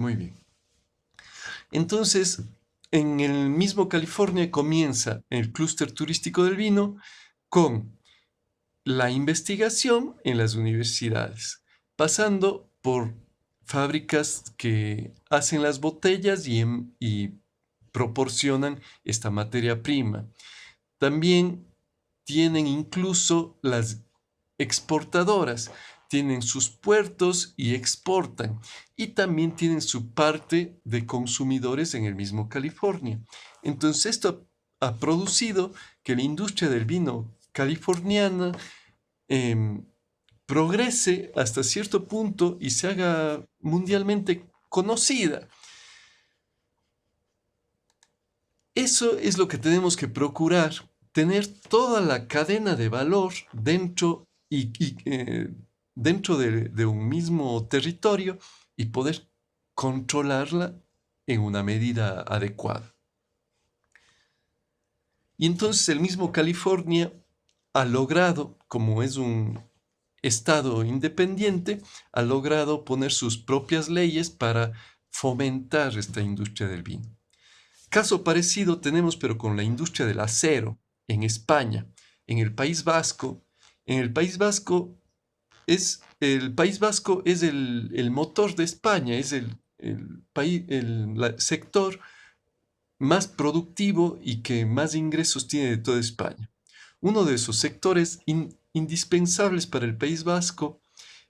Muy bien. Entonces, en el mismo California comienza el clúster turístico del vino con la investigación en las universidades, pasando por fábricas que hacen las botellas y proporcionan esta materia prima. También tienen incluso las exportadoras, tienen sus puertos y exportan. Y también tienen su parte de consumidores en el mismo California. Entonces esto ha producido que la industria del vino californiana em, progrese hasta cierto punto y se haga mundialmente conocida. Eso es lo que tenemos que procurar, tener toda la cadena de valor dentro de un mismo territorio y poder controlarla en una medida adecuada. Y entonces el mismo California ha logrado, como es un estado independiente, ha logrado poner sus propias leyes para fomentar esta industria del vino. Caso parecido tenemos pero con la industria del acero en España, en el País Vasco. En el País Vasco es el motor de España, es el sector más productivo y que más ingresos tiene de toda España. Uno de esos sectores indispensables para el País Vasco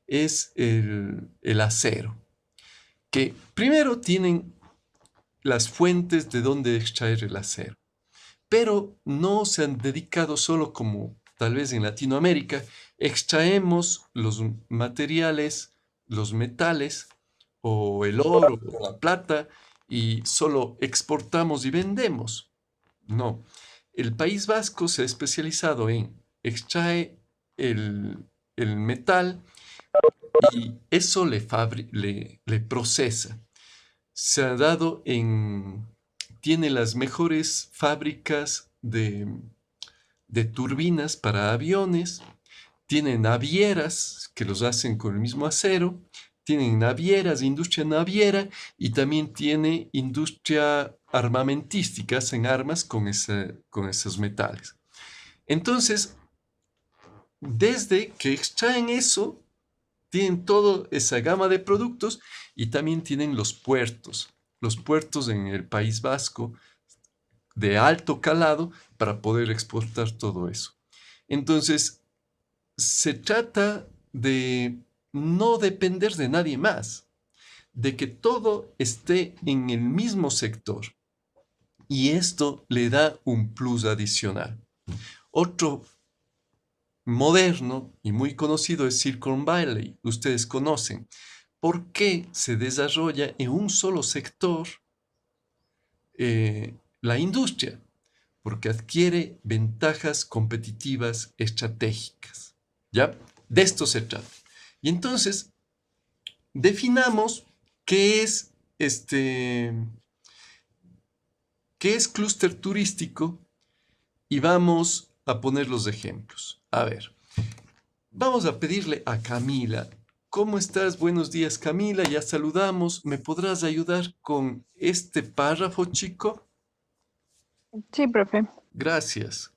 es el acero, que primero tienen las fuentes de donde extraer el acero, pero no se han dedicado solo como tal vez en Latinoamérica, extraemos los materiales, los metales o el oro o la plata y solo exportamos y vendemos. No, el País Vasco se ha especializado en extrae el metal y eso le procesa. Se ha dado tiene las mejores fábricas de turbinas para aviones, tiene navieras que los hacen con el mismo acero, tienen navieras, industria naviera y también tiene industria armamentística, hacen armas con esos metales. Entonces, desde que extraen eso, tienen toda esa gama de productos y también tienen los puertos en el País Vasco de alto calado para poder exportar todo eso. Entonces, se trata de no depender de nadie más, de que todo esté en el mismo sector y esto le da un plus adicional. Otro moderno y muy conocido es Silicon Valley, ustedes conocen. ¿Por qué se desarrolla en un solo sector la industria? Porque adquiere ventajas competitivas estratégicas. ¿Ya? De esto se trata. Y entonces, definamos qué es qué es clúster turístico y vamos a poner los ejemplos. A ver, vamos a pedirle a Camila. ¿Cómo estás? Buenos días, Camila. Ya saludamos. ¿Me podrás ayudar con este párrafo, chico? Sí, profe. Gracias.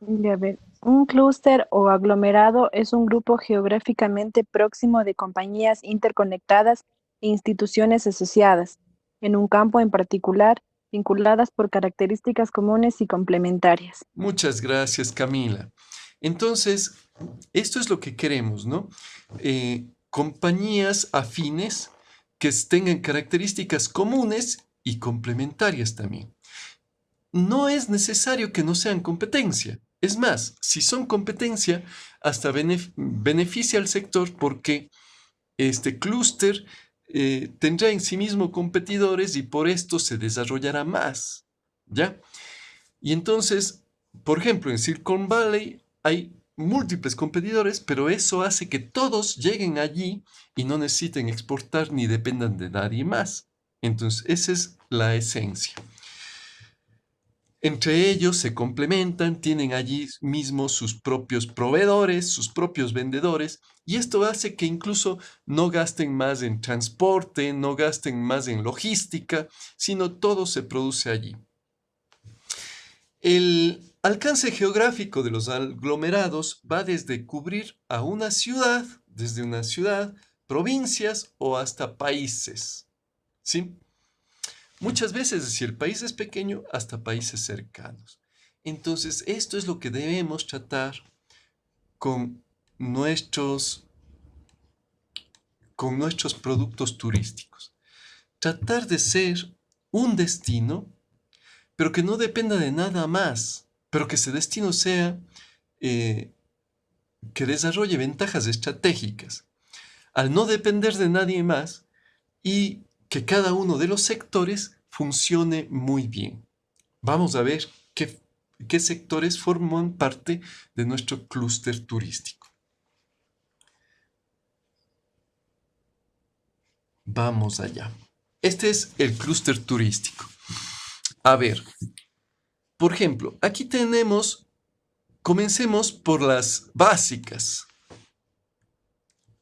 Y a ver, un clúster o aglomerado es un grupo geográficamente próximo de compañías interconectadas e instituciones asociadas, en un campo en particular, vinculadas por características comunes y complementarias. Muchas gracias, Camila. Entonces, esto es lo que queremos, ¿no? Compañías afines que tengan características comunes y complementarias también. No es necesario que no sean competencia. Es más, si son competencia, hasta beneficia al sector porque este clúster tendrá en sí mismo competidores y por esto se desarrollará más, ¿ya? Y entonces, por ejemplo, en Silicon Valley hay múltiples competidores, pero eso hace que todos lleguen allí y no necesiten exportar ni dependan de nadie más. Entonces, esa es la esencia. Entre ellos se complementan, tienen allí mismo sus propios proveedores, sus propios vendedores, y esto hace que incluso no gasten más en transporte, no gasten más en logística, sino todo se produce allí. El alcance geográfico de los aglomerados va desde cubrir a una ciudad, desde una ciudad, provincias o hasta países, ¿sí? Muchas veces, si el país es pequeño, hasta países cercanos. Entonces, esto es lo que debemos tratar con nuestros, con nuestros productos turísticos. Tratar de ser un destino, pero que no dependa de nada más, pero que ese destino sea, eh, que desarrolle ventajas estratégicas, al no depender de nadie más y que cada uno de los sectores funcione muy bien. Vamos a ver qué sectores forman parte de nuestro clúster turístico. Vamos allá. Este es el clúster turístico. A ver, por ejemplo, aquí tenemos, comencemos por las básicas,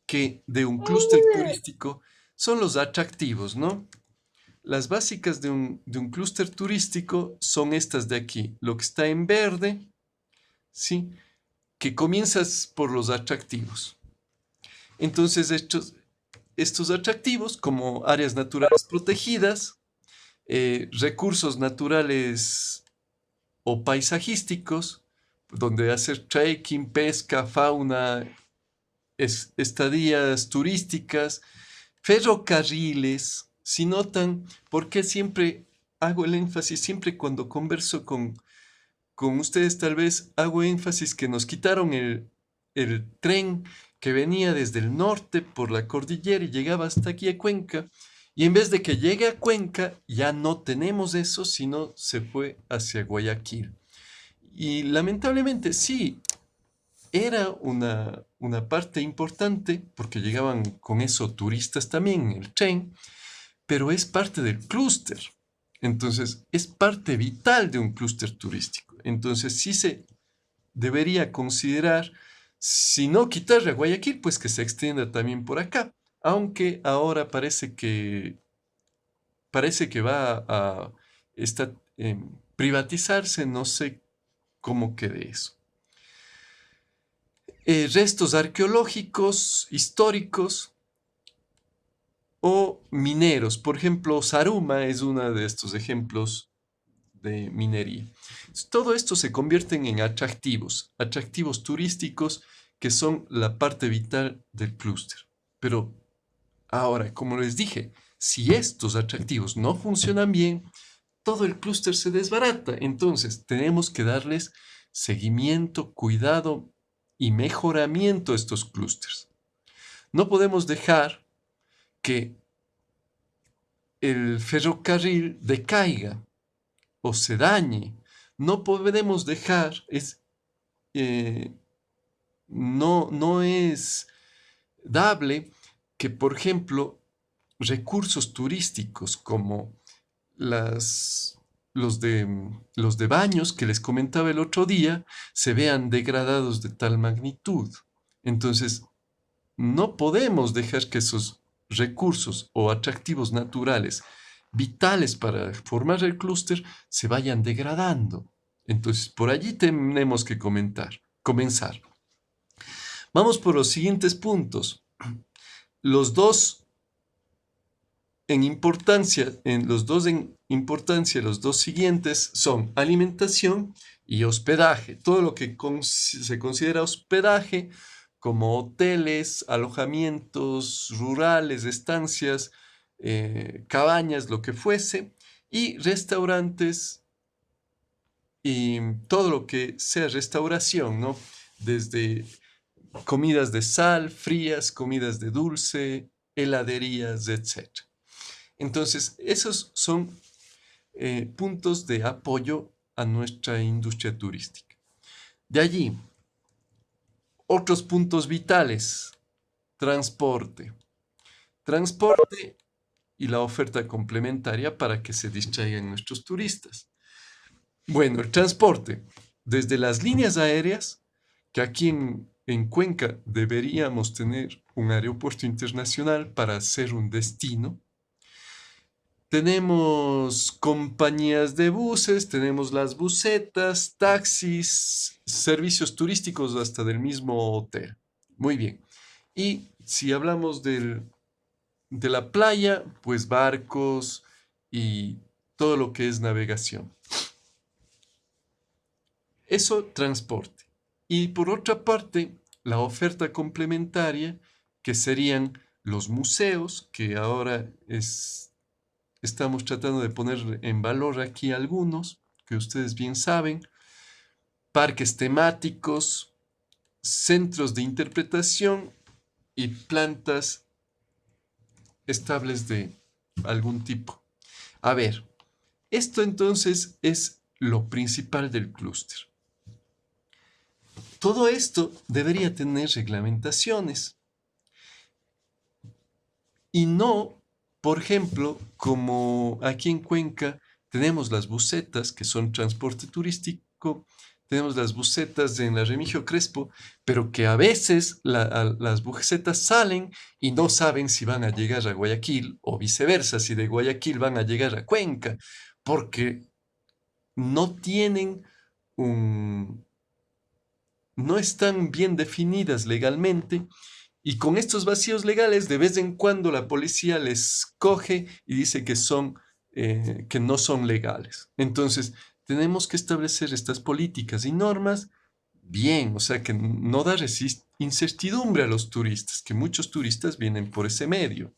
que de un clúster turístico son los atractivos, ¿no? Las básicas de un clúster turístico son estas de aquí, lo que está en verde, ¿sí? Que comienzas por los atractivos. Entonces, estos atractivos, como áreas naturales protegidas, recursos naturales o paisajísticos, donde hacer trekking, pesca, fauna, estadías turísticas, ferrocarriles. Si notan, ¿por qué siempre hago el énfasis? Siempre cuando converso con ustedes, tal vez hago énfasis que nos quitaron el tren que venía desde el norte por la cordillera y llegaba hasta aquí a Cuenca. Y en vez de que llegue a Cuenca, ya no tenemos eso, sino se fue hacia Guayaquil. Y lamentablemente sí, era una parte importante porque llegaban con eso turistas también en el tren, pero es parte del clúster. Entonces, es parte vital de un clúster turístico. Entonces, sí se debería considerar, si no quitarle a Guayaquil, pues que se extienda también por acá. Aunque ahora parece que va a privatizarse, no sé cómo quede eso. Restos arqueológicos, históricos o mineros. Por ejemplo, Saruma es uno de estos ejemplos de minería. Todo esto se convierten en atractivos turísticos que son la parte vital del clúster. Pero ahora, como les dije, si estos atractivos no funcionan bien, todo el clúster se desbarata. Entonces, tenemos que darles seguimiento, cuidado y mejoramiento a estos clústeres. No podemos dejar que el ferrocarril decaiga o se dañe. No podemos dejar, eh, no es dable que, por ejemplo, recursos turísticos como las, los de baños que les comentaba el otro día se vean degradados de tal magnitud. Entonces, no podemos dejar que esos recursos o atractivos naturales vitales para formar el clúster se vayan degradando. Entonces, por allí tenemos que comenzar. Vamos por los siguientes puntos. Los dos en importancia, los dos siguientes son alimentación y hospedaje. Todo lo que se considera hospedaje, como hoteles, alojamientos rurales, estancias, cabañas, lo que fuese, y restaurantes y todo lo que sea restauración, ¿no? Desde comidas de sal, frías, comidas de dulce, heladerías, etc. Entonces, esos son puntos de apoyo a nuestra industria turística. De allí, otros puntos vitales, transporte. Transporte y la oferta complementaria para que se distraigan nuestros turistas. Bueno, el transporte, desde las líneas aéreas, que aquí en Cuenca deberíamos tener un aeropuerto internacional para ser un destino. Tenemos compañías de buses, tenemos las busetas, taxis, servicios turísticos hasta del mismo hotel. Muy bien. Y si hablamos de la playa, pues barcos y todo lo que es navegación. Eso, transporte. Y por otra parte, la oferta complementaria, que serían los museos, que ahora estamos tratando de poner en valor aquí algunos, que ustedes bien saben, parques temáticos, centros de interpretación y plantas estables de algún tipo. A ver, esto entonces es lo principal del clúster. Todo esto debería tener reglamentaciones y no, por ejemplo, como aquí en Cuenca tenemos las busetas, que son transporte turístico, tenemos las busetas en la Remigio Crespo, pero que a veces las busetas salen y no saben si van a llegar a Guayaquil o viceversa, si de Guayaquil van a llegar a Cuenca, porque no tienen un, no están bien definidas legalmente y con estos vacíos legales de vez en cuando la policía les coge y dice que no son legales. Entonces, tenemos que establecer estas políticas y normas bien, o sea, que no da incertidumbre a los turistas, que muchos turistas vienen por ese medio.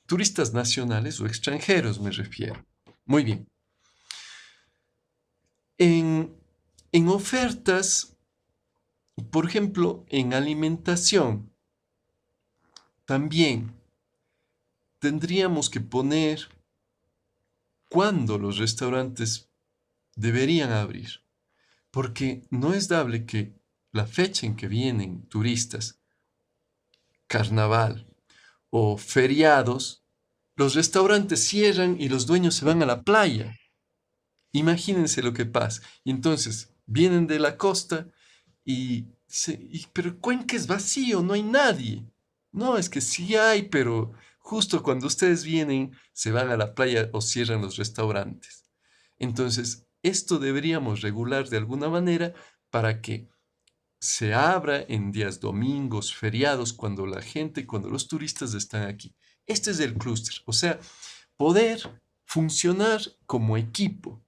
Turistas nacionales o extranjeros me refiero. Muy bien. En, en ofertas, por ejemplo, en alimentación, también tendríamos que poner cuándo los restaurantes deberían abrir, porque no es dable que la fecha en que vienen turistas, carnaval o feriados, los restaurantes cierran y los dueños se van a la playa. Imagínense lo que pasa. Y entonces vienen de la costa pero Cuenca es vacío, no hay nadie. No, es que sí hay, pero justo cuando ustedes vienen, se van a la playa o cierran los restaurantes. Entonces, esto deberíamos regular de alguna manera para que se abra en días domingos, feriados, cuando los turistas están aquí. Este es el clúster, o sea, poder funcionar como equipo,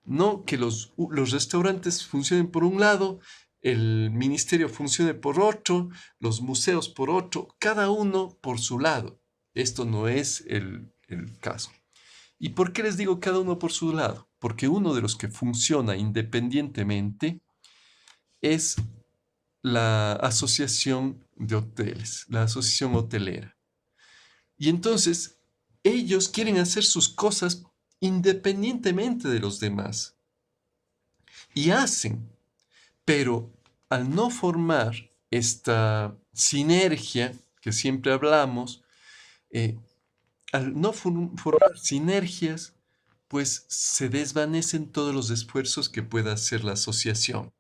no que los restaurantes funcionen por un lado, el ministerio funcione por otro, los museos por otro, cada uno por su lado. Esto no es el caso. ¿Y por qué les digo cada uno por su lado? Porque uno de los que funciona independientemente es la asociación de hoteles, la asociación hotelera. Y entonces ellos quieren hacer sus cosas independientemente de los demás. Y hacen, pero al no formar esta sinergia que siempre hablamos, eh, al no formar sinergias, pues se desvanecen todos los esfuerzos que pueda hacer la asociación.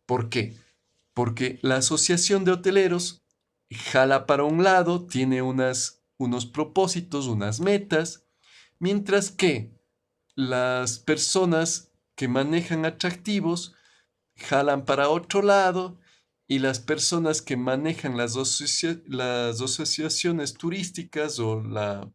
¿Por qué? Porque la asociación de hoteleros jala para un lado, tiene unos propósitos, unas metas, mientras que las personas que manejan atractivos jalan para otro lado y las personas que manejan las asociaciones turísticas o la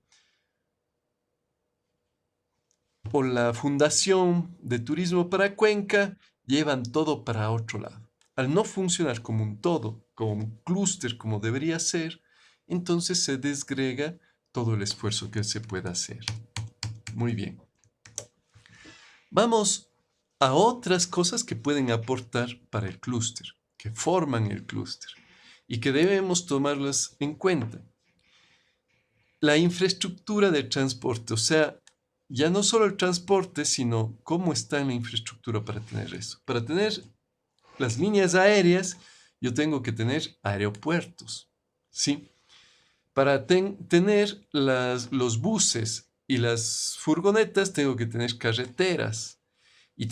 Fundación de Turismo para Cuenca llevan todo para otro lado. Al no funcionar como un todo, como un clúster como debería ser, entonces se desgrega todo el esfuerzo que se pueda hacer. Muy bien. Vamos a otras cosas que pueden aportar para el clúster, que forman el clúster y que debemos tomarlas en cuenta. La infraestructura del transporte, o sea, ya no solo el transporte, sino cómo está en la infraestructura para tener eso. Para tener las líneas aéreas, yo tengo que tener aeropuertos, ¿sí? Para tener los buses y las furgonetas tengo que tener carreteras. Y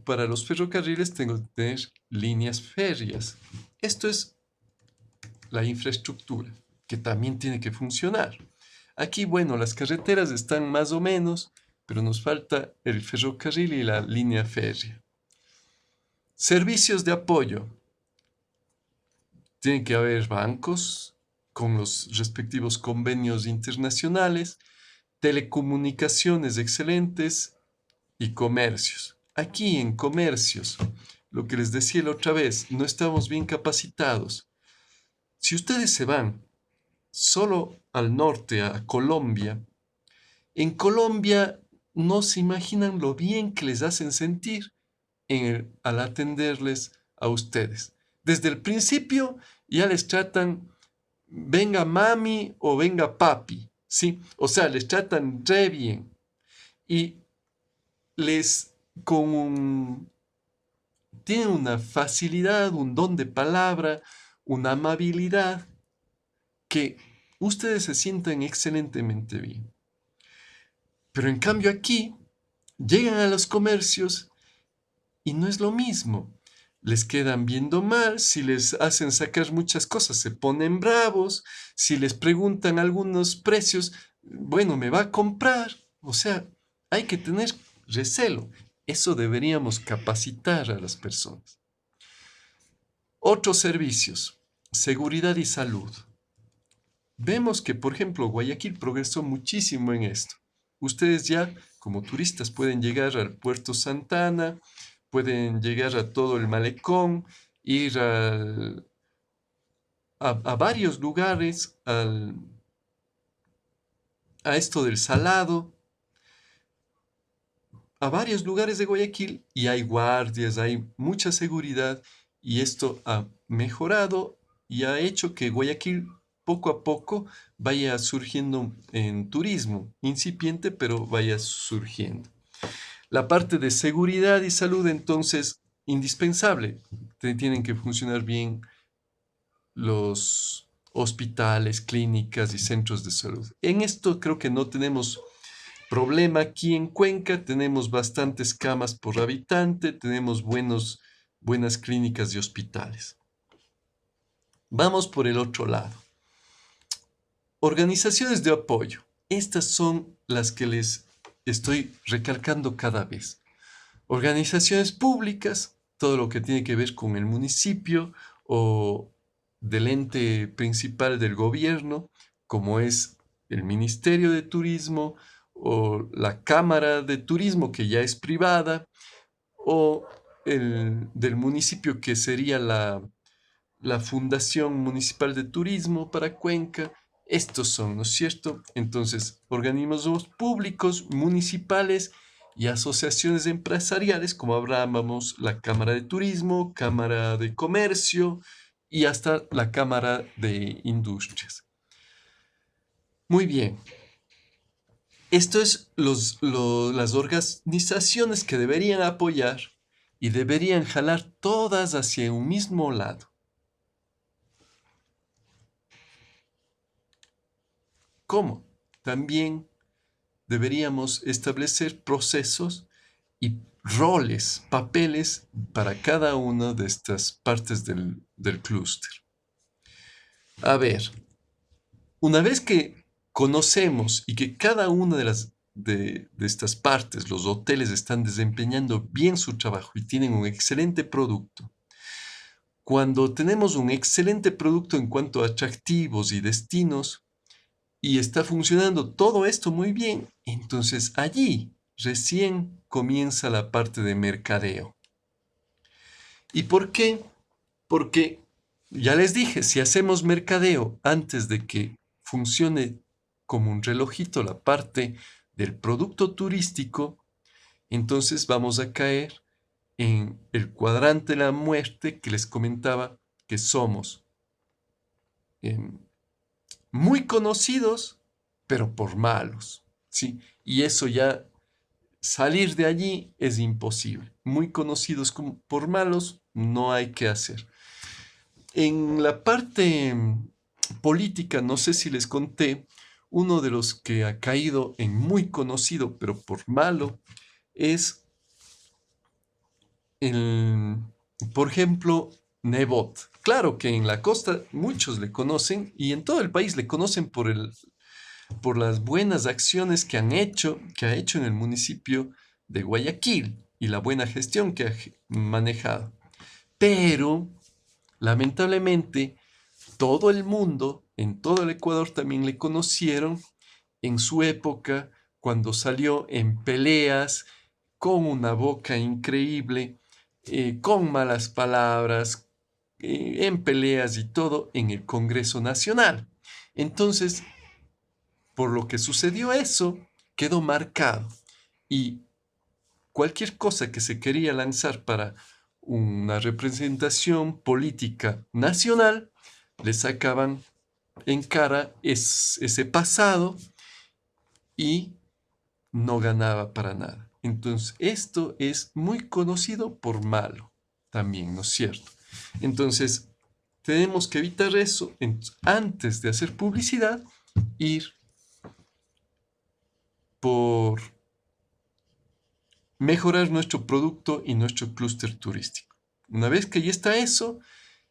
para los ferrocarriles tengo que tener líneas férreas. Esto es la infraestructura, que también tiene que funcionar. Aquí, bueno, las carreteras están más o menos, pero nos falta el ferrocarril y la línea férrea. Servicios de apoyo. Tiene que haber bancos con los respectivos convenios internacionales, telecomunicaciones excelentes y comercios. Aquí en comercios, lo que les decía la otra vez, no estamos bien capacitados. Si ustedes se van solo al norte, a Colombia, en Colombia no se imaginan lo bien que les hacen sentir al atenderles a ustedes. Desde el principio ya les tratan, venga mami o venga papi, ¿sí? O sea, les tratan re bien. Y les tienen una facilidad, un don de palabra, una amabilidad que ustedes se sientan excelentemente bien. Pero en cambio aquí llegan a los comercios y no es lo mismo. Les quedan viendo mal, si les hacen sacar muchas cosas se ponen bravos, si les preguntan algunos precios, bueno, me va a comprar. O sea, hay que tener recelo. Eso deberíamos capacitar a las personas. Otros servicios, seguridad y salud. Vemos que, por ejemplo, Guayaquil progresó muchísimo en esto. Ustedes ya, como turistas, pueden llegar al Puerto Santana, pueden llegar a todo el malecón, ir a varios lugares, a esto del Salado, a varios lugares de Guayaquil y hay guardias, hay mucha seguridad y esto ha mejorado y ha hecho que Guayaquil poco a poco vaya surgiendo en turismo, incipiente, pero vaya surgiendo. La parte de seguridad y salud, entonces, indispensable. Tienen que funcionar bien los hospitales, clínicas y centros de salud. En esto creo que no tenemos problema aquí en Cuenca, tenemos bastantes camas por habitante, tenemos buenas clínicas y hospitales. Vamos por el otro lado. Organizaciones de apoyo. Estas son las que les estoy recalcando cada vez. Organizaciones públicas, todo lo que tiene que ver con el municipio o del ente principal del gobierno, como es el Ministerio de Turismo o la Cámara de Turismo, que ya es privada, o el del municipio, que sería la Fundación Municipal de Turismo para Cuenca. Estos son, ¿no es cierto? Entonces, organismos públicos, municipales y asociaciones empresariales, como hablábamos, la Cámara de Turismo, Cámara de Comercio y hasta la Cámara de Industrias. Muy bien. Esto es las organizaciones que deberían apoyar y deberían jalar todas hacia un mismo lado. ¿Cómo? También deberíamos establecer procesos y roles, papeles para cada una de estas partes del clúster. A ver, una vez que conocemos y que cada una de estas partes, los hoteles, están desempeñando bien su trabajo y tienen un excelente producto, cuando tenemos un excelente producto en cuanto a atractivos y destinos, y está funcionando todo esto muy bien, entonces allí recién comienza la parte de mercadeo. ¿Y por qué? Porque ya les dije, si hacemos mercadeo antes de que funcione como un relojito la parte del producto turístico, entonces vamos a caer en el cuadrante de la muerte que les comentaba, que somos muy conocidos, pero por malos, ¿sí? Y eso ya, salir de allí es imposible. Muy conocidos por malos, no hay que hacer. En la parte política, no sé si les conté, Uno de los que ha caído en muy conocido, pero por malo, es el, por ejemplo, Nebot. Claro que en la costa muchos le conocen y en todo el país le conocen por las buenas acciones que ha hecho en el municipio de Guayaquil y la buena gestión que ha manejado. Pero, lamentablemente, todo el mundo, en todo el Ecuador también le conocieron en su época, cuando salió en peleas, con una boca increíble, con malas palabras, en peleas y todo en el Congreso Nacional. Entonces, por lo que sucedió eso, quedó marcado. Y cualquier cosa que se quería lanzar para una representación política nacional, le sacaban en cara ese pasado y no ganaba para nada. Entonces, esto es muy conocido por malo también, ¿no es cierto? Entonces, tenemos que evitar eso antes de hacer publicidad, ir por mejorar nuestro producto y nuestro clúster turístico. Una vez que ya está eso,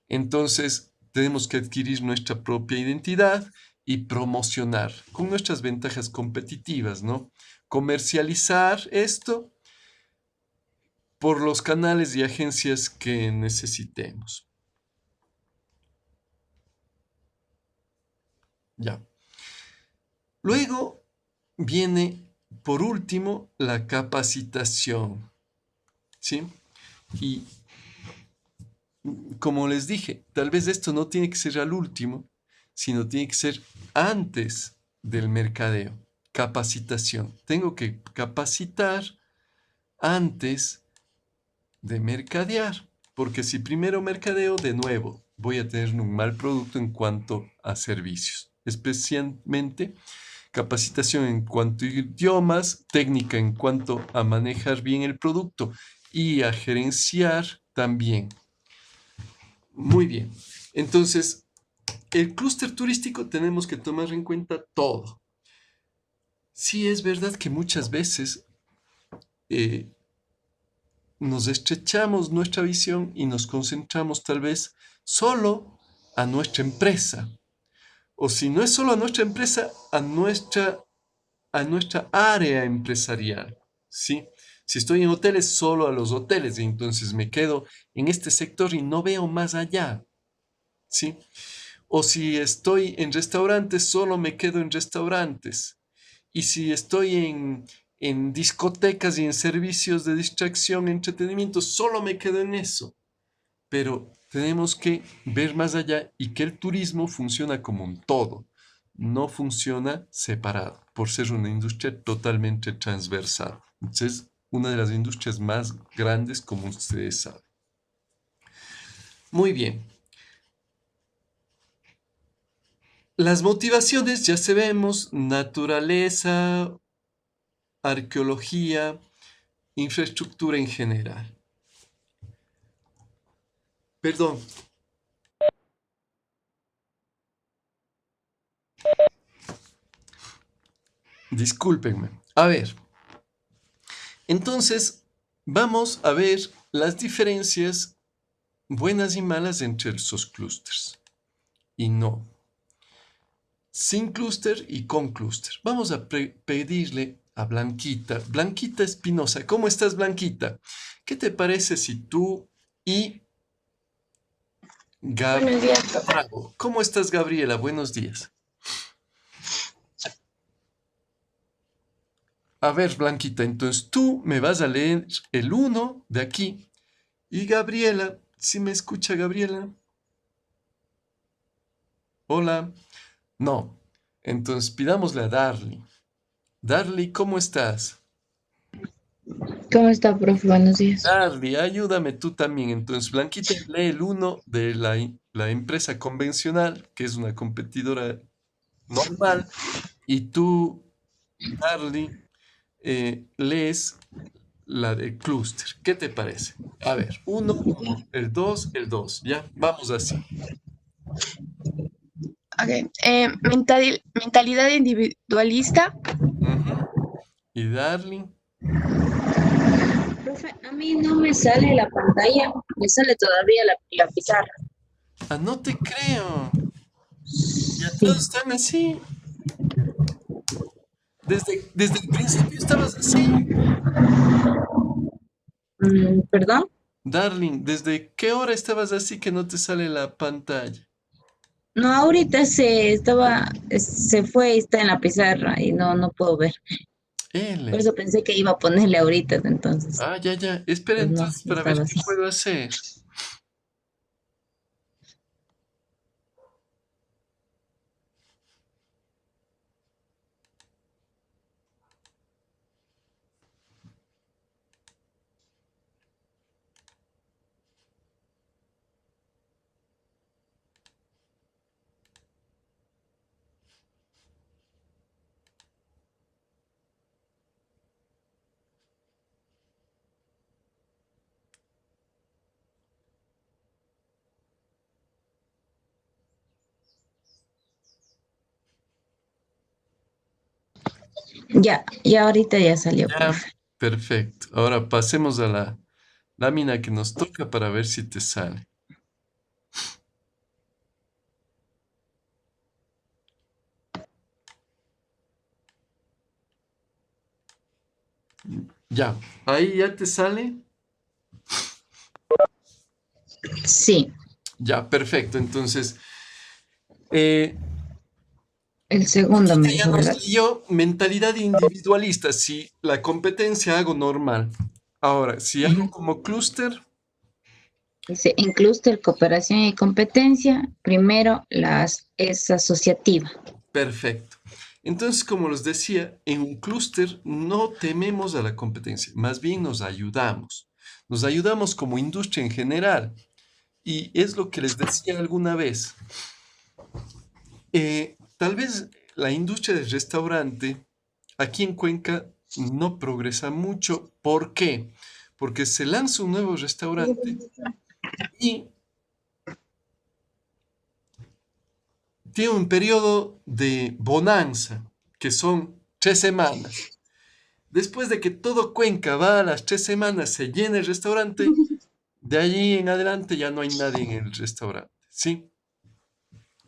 entonces tenemos que adquirir nuestra propia identidad y promocionar con nuestras ventajas competitivas, ¿no? Comercializar esto por los canales y agencias que necesitemos. Ya. Luego viene, por último, la capacitación, ¿sí? Y como les dije, tal vez esto no tiene que ser al último, sino tiene que ser antes del mercadeo. Capacitación. Tengo que capacitar antes de mercadear, porque si primero mercadeo, de nuevo, voy a tener un mal producto en cuanto a servicios, especialmente capacitación en cuanto a idiomas, técnica en cuanto a manejar bien el producto y a gerenciar también. Muy bien. Entonces, el clúster turístico tenemos que tomar en cuenta todo. Sí, es verdad que muchas veces eh, nos estrechamos nuestra visión y nos concentramos tal vez solo a nuestra empresa. O si no es solo a nuestra empresa, a nuestra área empresarial. ¿Sí? Si estoy en hoteles, solo a los hoteles, y entonces me quedo en este sector y no veo más allá. ¿Sí? O si estoy en restaurantes, solo me quedo en restaurantes. Y si estoy en discotecas y en servicios de distracción, entretenimiento, solo me quedo en eso. Pero tenemos que ver más allá y que el turismo funciona como un todo, no funciona separado, por ser una industria totalmente transversal. Entonces, una de las industrias más grandes, como ustedes saben. Muy bien. Las motivaciones ya sabemos: naturaleza, arqueología, infraestructura en general. Perdón, discúlpenme. A ver, entonces vamos a ver las diferencias buenas y malas entre esos clústeres. Y no, sin clúster y con clúster. Vamos a pedirle a Blanquita. Blanquita Espinosa, ¿cómo estás, Blanquita? ¿Qué te parece si tú y Buenos Gabriela días, profe. Bravo? ¿Cómo estás, Gabriela? Buenos días. A ver, Blanquita, entonces tú me vas a leer el uno de aquí. Y Gabriela, ¿si me escucha Gabriela? Hola. No. Entonces pidámosle a Darly. Darly, ¿cómo estás? ¿Cómo está, profe? Buenos días. Darly, ayúdame tú también. Entonces, Blanquita lee el uno de la empresa convencional, que es una competidora normal, y tú, Darly, lees la de clúster. ¿Qué te parece? A ver, uno, uno, el dos, ¿ya? Vamos así. Ok, mentalidad individualista. Ujú. Y Darling. Profe, a mí no me sale la pantalla, me sale todavía la pizarra. Ah, no te creo. Ya Sí. todos están así. Desde el principio estabas así. ¿Perdón? Darling, ¿desde qué hora estabas así que no te sale la pantalla? No, ahorita se fue y está en la pizarra y no puedo ver. Por L. eso pensé que iba a ponerle ahorita, entonces, Ah, ya, ya. Espera pues no, entonces no para ver estaba qué así. puedo hacer. Ya ahorita ya salió, Ya, profe. perfecto. Ahora pasemos a la lámina que nos toca para ver si te sale. Ya, ahí ya te sale. Sí, Ya, perfecto. Entonces, eh, el segundo me Paquita ya dijo, nos ¿verdad? leyó mentalidad individualista. Si la competencia hago normal. Ahora, si hago Ujú. como clúster, Dice, en clúster, cooperación y competencia, primero es asociativa. perfecto. Entonces, como les decía, en un clúster no tememos a la competencia, más bien nos ayudamos. Nos ayudamos como industria en general. Y es lo que les decía alguna vez. Tal vez la industria del restaurante aquí en Cuenca no progresa mucho. ¿Por qué? Porque se lanza un nuevo restaurante y tiene un periodo de bonanza, que son 3 semanas. Después de que todo Cuenca va a las 3 semanas, se llena el restaurante, de allí en adelante ya no hay nadie en el restaurante, ¿sí?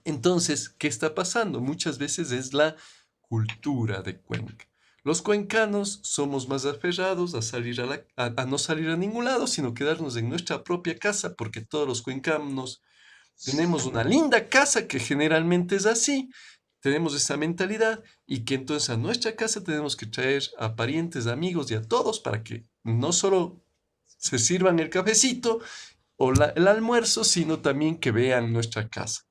Entonces, ¿qué está pasando? Muchas veces es la cultura de Cuenca. Los cuencanos somos más aferrados a salir a no salir a ningún lado, sino quedarnos en nuestra propia casa, porque todos los cuencanos tenemos una linda casa que generalmente es así. Tenemos esa mentalidad y que entonces a nuestra casa tenemos que traer a parientes, amigos y a todos para que no solo se sirvan el cafecito o el almuerzo, sino también que vean nuestra casa.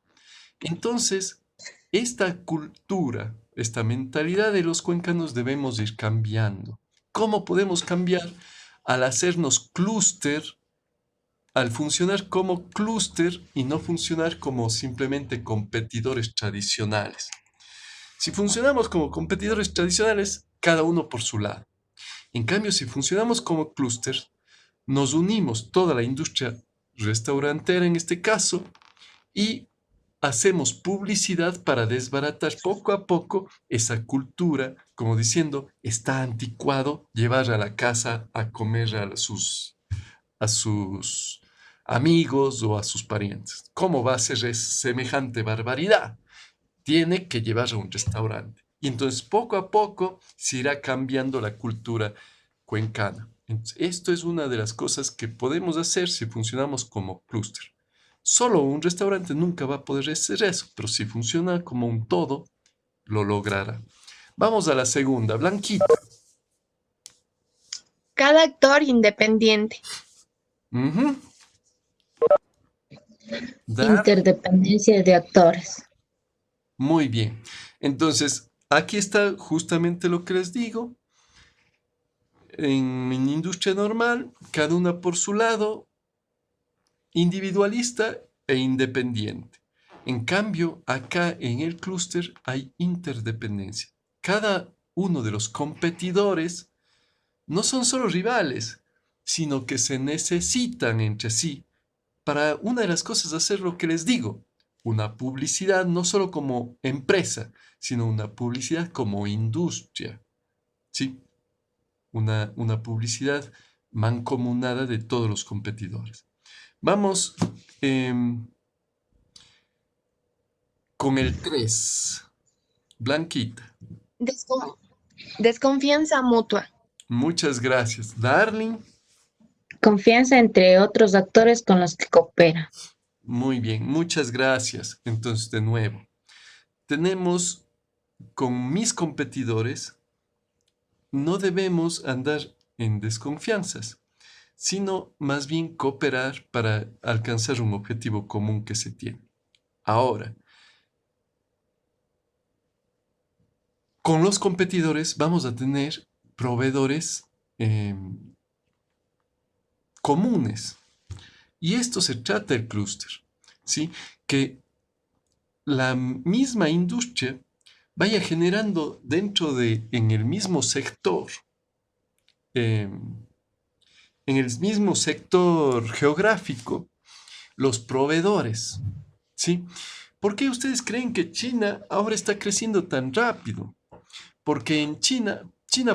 Entonces, esta cultura, esta mentalidad de los cuencanos debemos ir cambiando. ¿Cómo podemos cambiar? Al hacernos clúster, al funcionar como clúster y no funcionar como simplemente competidores tradicionales. Si funcionamos como competidores tradicionales, cada uno por su lado. En cambio, si funcionamos como clúster, nos unimos toda la industria restaurantera en este caso y hacemos publicidad para desbaratar poco a poco esa cultura, como diciendo, está anticuado llevar a la casa a comer a sus amigos o a sus parientes. ¿Cómo va a ser semejante barbaridad? Tiene que llevar a un restaurante. Y entonces poco a poco se irá cambiando la cultura cuencana. Entonces, esto es una de las cosas que podemos hacer si funcionamos como clúster. Solo un restaurante nunca va a poder hacer eso, pero si funciona como un todo, lo logrará. Vamos a la segunda, Blanquita. Cada actor independiente. Ujú. Dar Interdependencia de actores. muy bien. Entonces, aquí está justamente lo que les digo. En industria normal, cada una por su lado, individualista e independiente. En cambio, acá en el clúster hay interdependencia. Cada uno de los competidores no son solo rivales, sino que se necesitan entre sí para una de las cosas hacer lo que les digo, una publicidad no solo como empresa, sino una publicidad como industria, ¿sí? Una publicidad mancomunada de todos los competidores. Vamos con el 3. Blanquita. Descon- Desconfianza mutua. Muchas gracias. Darling. Confianza entre otros actores con los que coopera. Muy bien, muchas gracias. Entonces, de nuevo, tenemos con mis competidores, no debemos andar en desconfianzas, sino más bien cooperar para alcanzar un objetivo común que se tiene. Ahora, con los competidores vamos a tener proveedores comunes. Y esto se trata del clúster, ¿sí? Que la misma industria vaya generando en el mismo sector, en el mismo sector geográfico, los proveedores, ¿sí? ¿Por qué ustedes creen que China ahora está creciendo tan rápido? Porque en China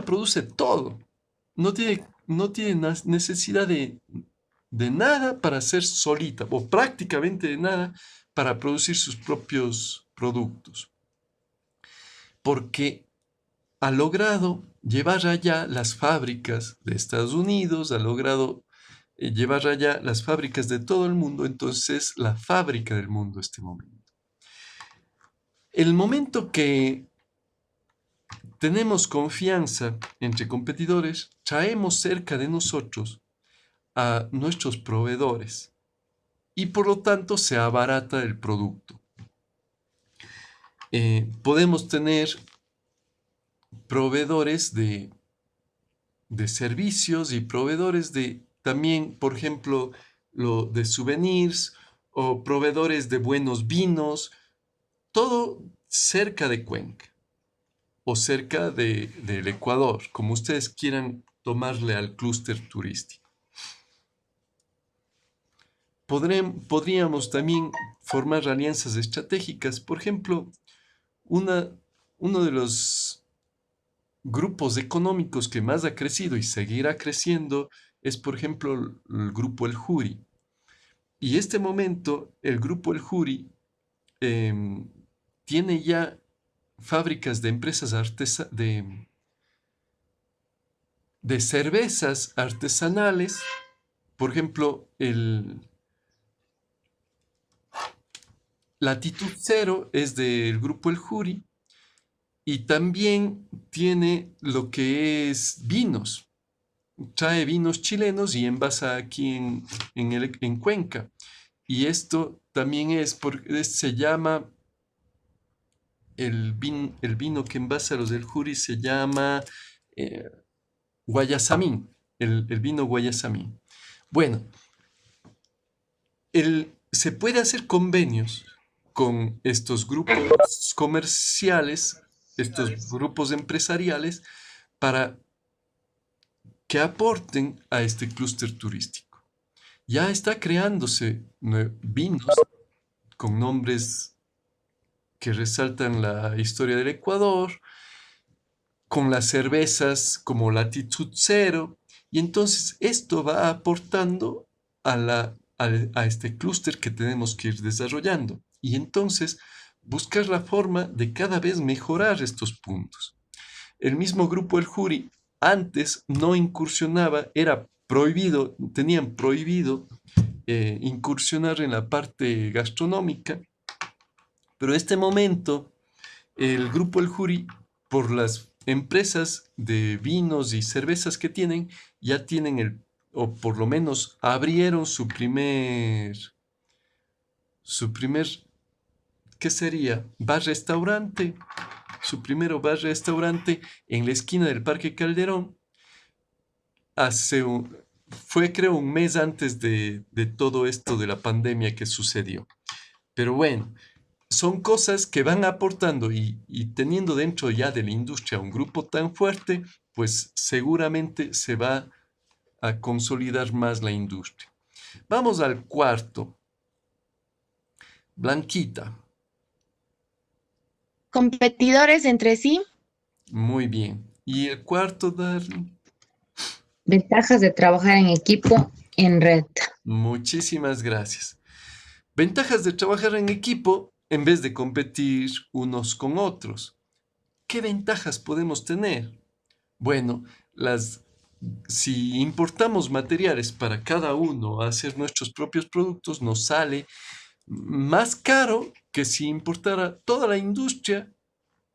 produce todo. No tiene necesidad de nada para ser solita, o prácticamente de nada para producir sus propios productos. Porque ha logrado llevar allá las fábricas de Estados Unidos, ha logrado llevar allá las fábricas de todo el mundo, entonces la fábrica del mundo este momento. El momento que tenemos confianza entre competidores, traemos cerca de nosotros a nuestros proveedores y por lo tanto se abarata el producto. Podemos tener proveedores de servicios y proveedores de también, por ejemplo, de souvenirs o proveedores de buenos vinos, todo cerca de Cuenca o cerca del Ecuador, como ustedes quieran tomarle al clúster turístico. Podríamos también formar alianzas estratégicas. Por ejemplo, uno de los grupos económicos que más ha crecido y seguirá creciendo es, por ejemplo, el grupo El Juri. Y este momento, el grupo El Juri tiene ya fábricas de empresas de cervezas artesanales. Por ejemplo, Latitud Cero es del grupo El Juri y también tiene lo que es vinos. Trae vinos chilenos y envasa aquí en Cuenca. Y esto también se llama, el vino que envasa los del Juri se llama Guayasamín, el vino Guayasamín. Bueno, se puede hacer convenios con estos grupos comerciales, estos grupos empresariales, para que aporten a este clúster turístico. Ya está creándose vinos con nombres que resaltan la historia del Ecuador, con las cervezas como Latitud Cero, y entonces esto va aportando a este clúster que tenemos que ir desarrollando. Y entonces buscar la forma de cada vez mejorar estos puntos. El mismo grupo El Juri antes no incursionaba, era prohibido, tenían prohibido incursionar en la parte gastronómica, pero en este momento el grupo El Juri, por las empresas de vinos y cervezas que tienen, ya tienen o por lo menos abrieron su primer, ¿qué sería? Bar-restaurante, su primero bar-restaurante en la esquina del Parque Calderón. Fue creo un mes antes de todo esto de la pandemia que sucedió. Pero bueno, son cosas que van aportando y teniendo dentro ya de la industria un grupo tan fuerte, pues seguramente se va a consolidar más la industria. Vamos al cuarto. Blanquita. Competidores entre sí. Muy bien. ¿Y el cuarto, Darling? Ventajas de trabajar en equipo en red. Muchísimas gracias. Ventajas de trabajar en equipo en vez de competir unos con otros. ¿Qué ventajas podemos tener? Bueno, si importamos materiales para cada uno a hacer nuestros propios productos, nos sale más caro que si importara toda la industria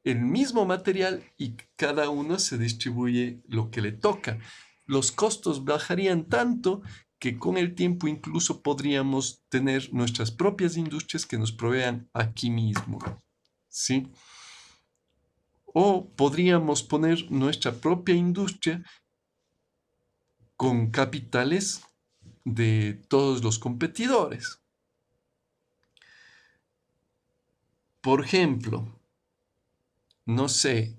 el mismo material y cada uno se distribuye lo que le toca. Los costos bajarían tanto que con el tiempo incluso podríamos tener nuestras propias industrias que nos provean aquí mismo, ¿sí? O podríamos poner nuestra propia industria con capitales de todos los competidores. Por ejemplo, no sé,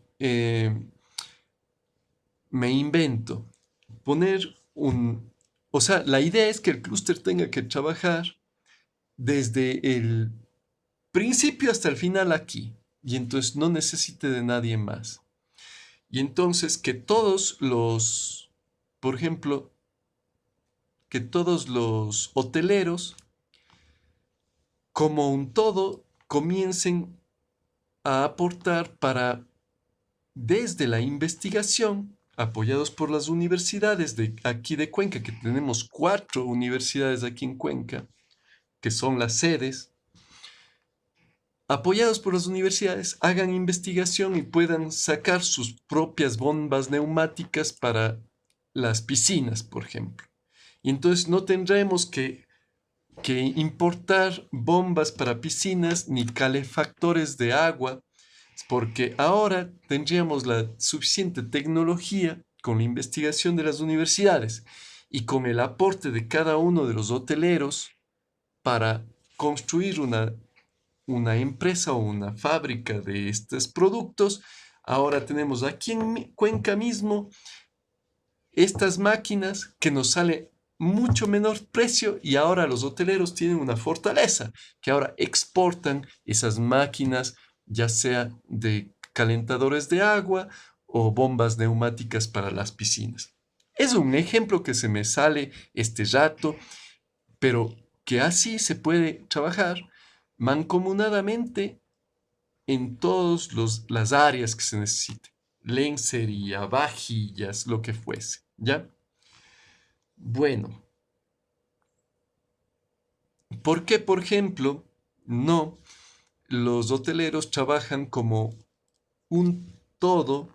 me invento, poner o sea, la idea es que el clúster tenga que trabajar desde el principio hasta el final aquí, y entonces no necesite de nadie más. Y entonces que por ejemplo, que todos los hoteleros, como un todo, comiencen a aportar para, desde la investigación, apoyados por las universidades de aquí de Cuenca, que tenemos 4 universidades aquí en Cuenca, que son las sedes, apoyados por las universidades, hagan investigación y puedan sacar sus propias bombas neumáticas para las piscinas, por ejemplo. Y entonces no tendremos que importar bombas para piscinas ni calefactores de agua, porque ahora tendríamos la suficiente tecnología con la investigación de las universidades y con el aporte de cada uno de los hoteleros para construir una empresa o una fábrica de estos productos. Ahora tenemos aquí en Cuenca mismo estas máquinas que nos sale mucho menor precio y ahora los hoteleros tienen una fortaleza, que ahora exportan esas máquinas, ya sea de calentadores de agua o bombas neumáticas para las piscinas. Es un ejemplo que se me sale este rato, pero que así se puede trabajar mancomunadamente en todas las áreas que se necesite. Lencería, vajillas, lo que fuese, ¿ya? Bueno, ¿por qué, por ejemplo, no los hoteleros trabajan como un todo,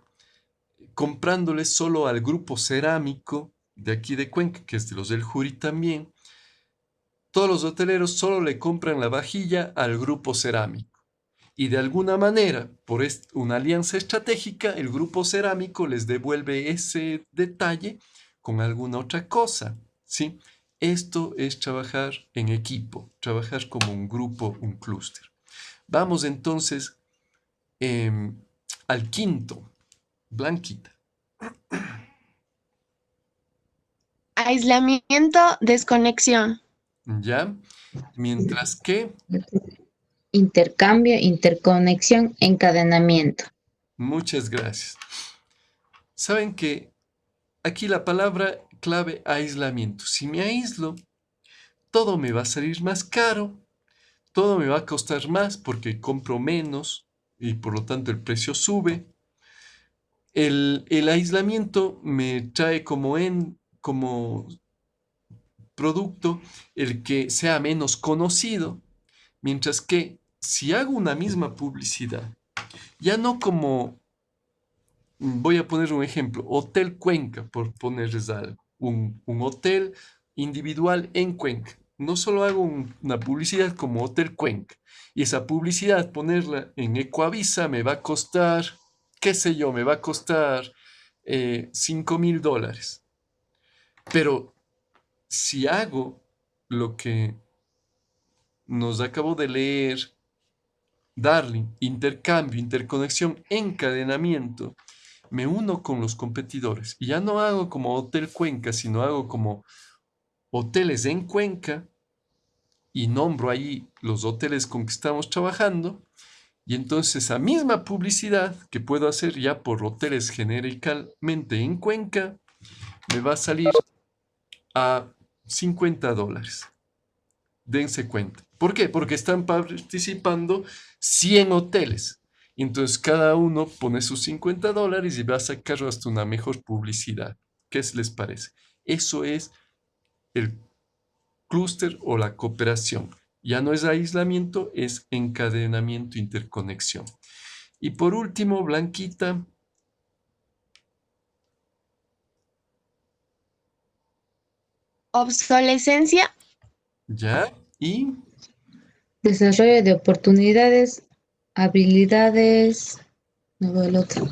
comprándoles solo al grupo cerámico de aquí de Cuenca, que es de los del Juri también? Todos los hoteleros solo le compran la vajilla al grupo cerámico. Y de alguna manera, por una alianza estratégica, el grupo cerámico les devuelve ese detalle con alguna otra cosa, ¿sí? Esto es trabajar en equipo, trabajar como un grupo, un clúster. Vamos entonces al quinto, Blanquita. Aislamiento, desconexión. ¿Ya? Mientras que, Intercambio, interconexión, encadenamiento. muchas gracias. Saben que aquí la palabra clave aislamiento. Si me aíslo, todo me va a salir más caro, todo me va a costar más porque compro menos y por lo tanto el precio sube. El aislamiento me trae como producto el que sea menos conocido, mientras que si hago una misma publicidad, ya no como, voy a poner un ejemplo, Hotel Cuenca, por ponerles algo, un hotel individual en Cuenca. No solo hago una publicidad como Hotel Cuenca, y esa publicidad ponerla en Ecoavisa me va a costar, qué sé yo, me va a costar $5,000. Pero si hago lo que nos acabo de leer, Darling, intercambio, interconexión, encadenamiento, me uno con los competidores y ya no hago como Hotel Cuenca, sino hago como hoteles en Cuenca, y nombro ahí los hoteles con que estamos trabajando, y entonces esa misma publicidad que puedo hacer ya por hoteles genéricamente en Cuenca, me va a salir a $50. Dense cuenta. ¿Por qué? Porque están participando 100 hoteles. Entonces cada uno pone sus $50 y va a sacar hasta una mejor publicidad. ¿Qué les parece? Eso es el clúster o la cooperación. Ya no es aislamiento, es encadenamiento, interconexión. Y por último, Blanquita, Obsolescencia. ¿ya? Y Desarrollo de oportunidades, habilidades, no veo el otro.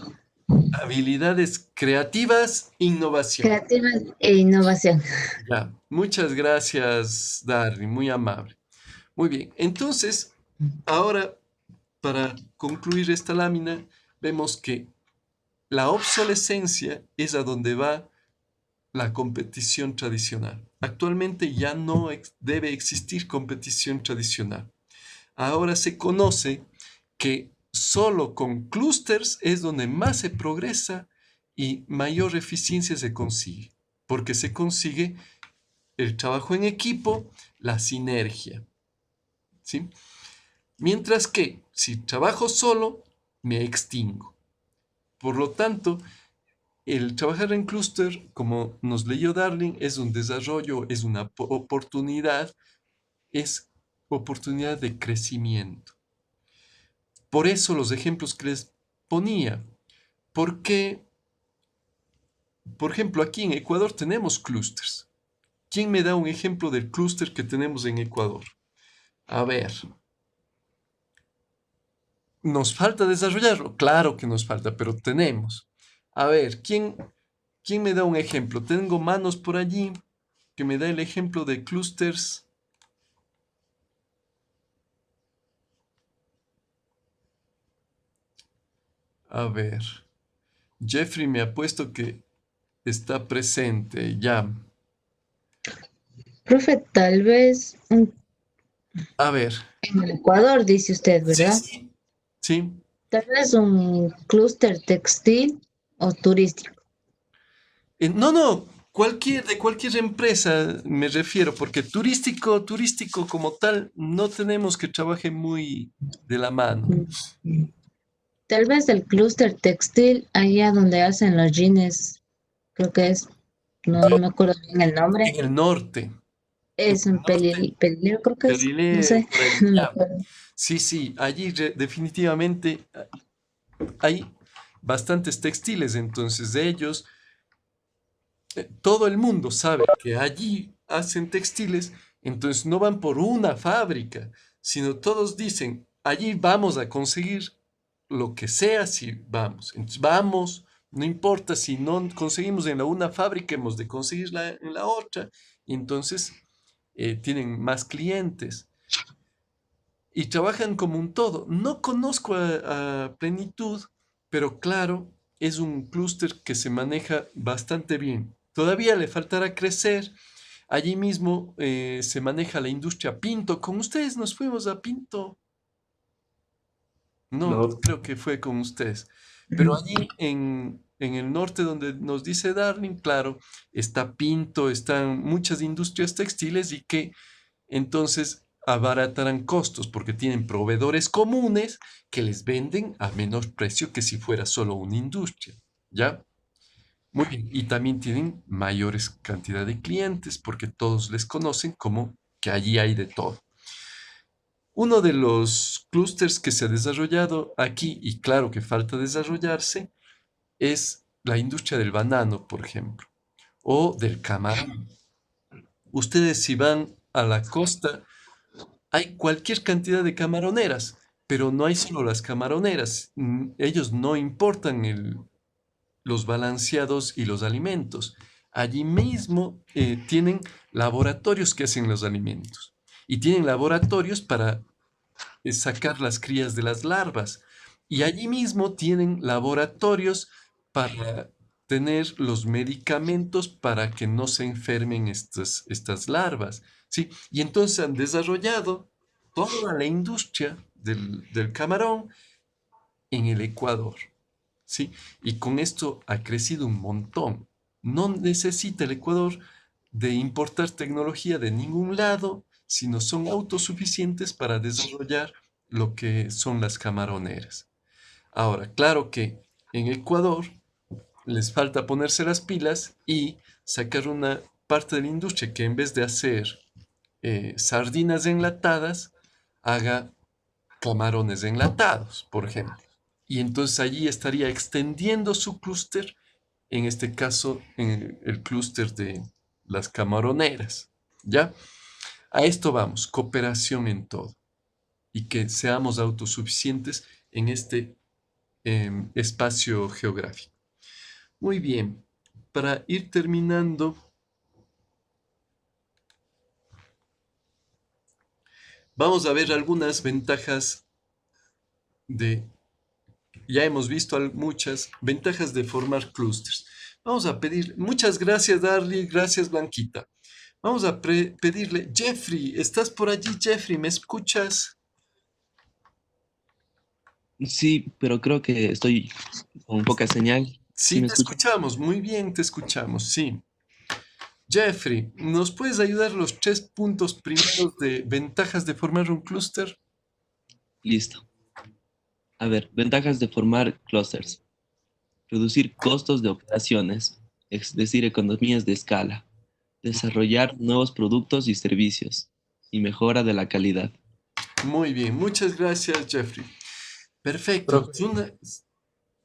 habilidades creativas, innovación. Creativas e innovación. Ya, muchas gracias, Darry, muy amable. Muy bien, entonces, ahora, para concluir esta lámina, vemos que la obsolescencia es a donde va la competición tradicional. Actualmente ya no debe existir competición tradicional. Ahora se conoce que solo con clústeres es donde más se progresa y mayor eficiencia se consigue, porque se consigue el trabajo en equipo, la sinergia, ¿sí? Mientras que si trabajo solo, me extingo. Por lo tanto, el trabajar en clúster, como nos leyó Darling, es un desarrollo, es una oportunidad, es oportunidad de crecimiento. Por eso los ejemplos que les ponía, porque, por ejemplo, aquí en Ecuador tenemos clústeres. ¿Quién me da un ejemplo del clúster que tenemos en Ecuador? A ver, ¿nos falta desarrollarlo? Claro que nos falta, pero tenemos. A ver, ¿quién me da un ejemplo? Tengo manos por allí que me da el ejemplo de clústeres. A ver, Jeffrey me ha puesto que está presente, ya. Profe, tal vez A ver, en el Ecuador, dice usted, sí, ¿verdad? sí, sí. Tal vez un clúster textil o turístico. No, de cualquier empresa me refiero, porque turístico como tal, no tenemos que trabaje muy de la mano. Mm. Tal vez el clúster textil, allá donde hacen los jeans, creo que es, no me acuerdo bien el nombre. En el norte, en Es el un norte, pelilero, creo que es, no Galileo, sé, por ahí, no me ya. acuerdo. Sí, allí definitivamente hay bastantes textiles, entonces de ellos, todo el mundo sabe que allí hacen textiles, entonces no van por una fábrica, sino todos dicen, allí vamos a conseguir lo que sea si vamos. Entonces vamos, no importa si no conseguimos en la una fábrica, hemos de conseguirla en la otra, y entonces tienen más clientes y trabajan como un todo. No conozco a plenitud, pero claro, es un clúster que se maneja bastante bien. Todavía le faltará crecer. Allí mismo se maneja la industria Pinto. Con ustedes nos fuimos a Pinto. No creo que fue con ustedes. Pero allí en el norte donde nos dice Darling, claro, está Pinto, están muchas industrias textiles y que entonces abaratarán costos porque tienen proveedores comunes que les venden a menor precio que si fuera solo una industria, ¿ya? Muy bien, y también tienen mayores cantidad de clientes porque todos les conocen como que allí hay de todo. Uno de los clústeres que se ha desarrollado aquí, y claro que falta desarrollarse, es la industria del banano, por ejemplo, o del camarón. Ustedes si van a la costa, hay cualquier cantidad de camaroneras, pero no hay solo las camaroneras. Ellos no importan los balanceados y los alimentos. Allí mismo tienen laboratorios que hacen los alimentos y tienen laboratorios para sacar las crías de las larvas. Y allí mismo tienen laboratorios para tener los medicamentos para que no se enfermen estas larvas, ¿sí? Y entonces han desarrollado toda la industria del camarón en el Ecuador, ¿sí? Y con esto ha crecido un montón. No necesita el Ecuador de importar tecnología de ningún lado, sino son autosuficientes para desarrollar lo que son las camaroneras. Ahora, claro que en Ecuador les falta ponerse las pilas y sacar una parte de la industria que en vez de hacer sardinas enlatadas, haga camarones enlatados, por ejemplo. Y entonces allí estaría extendiendo su clúster, en este caso, en el clúster de las camaroneras. ¿Ya? A esto vamos, cooperación en todo. Y que seamos autosuficientes en este espacio geográfico. Muy bien, para ir terminando, vamos a ver algunas ventajas de, ya hemos visto muchas ventajas de formar clústeres. Vamos a pedir, muchas gracias Darly, gracias Blanquita. Vamos a pedirle, Jeffrey, ¿estás por allí, Jeffrey? ¿Me escuchas? Sí, pero creo que estoy con poca señal. ¿Sí Sí, me te escucha? escuchamos, muy bien, te escuchamos, sí. Jeffrey, ¿nos puedes ayudar los 3 puntos primeros de ventajas de formar un clúster? Listo. A ver, ventajas de formar clusters. Reducir costos de operaciones, es decir, economías de escala. Desarrollar nuevos productos y servicios y mejora de la calidad. Muy bien, muchas gracias, Jeffrey. Perfecto. Profe, Entonces,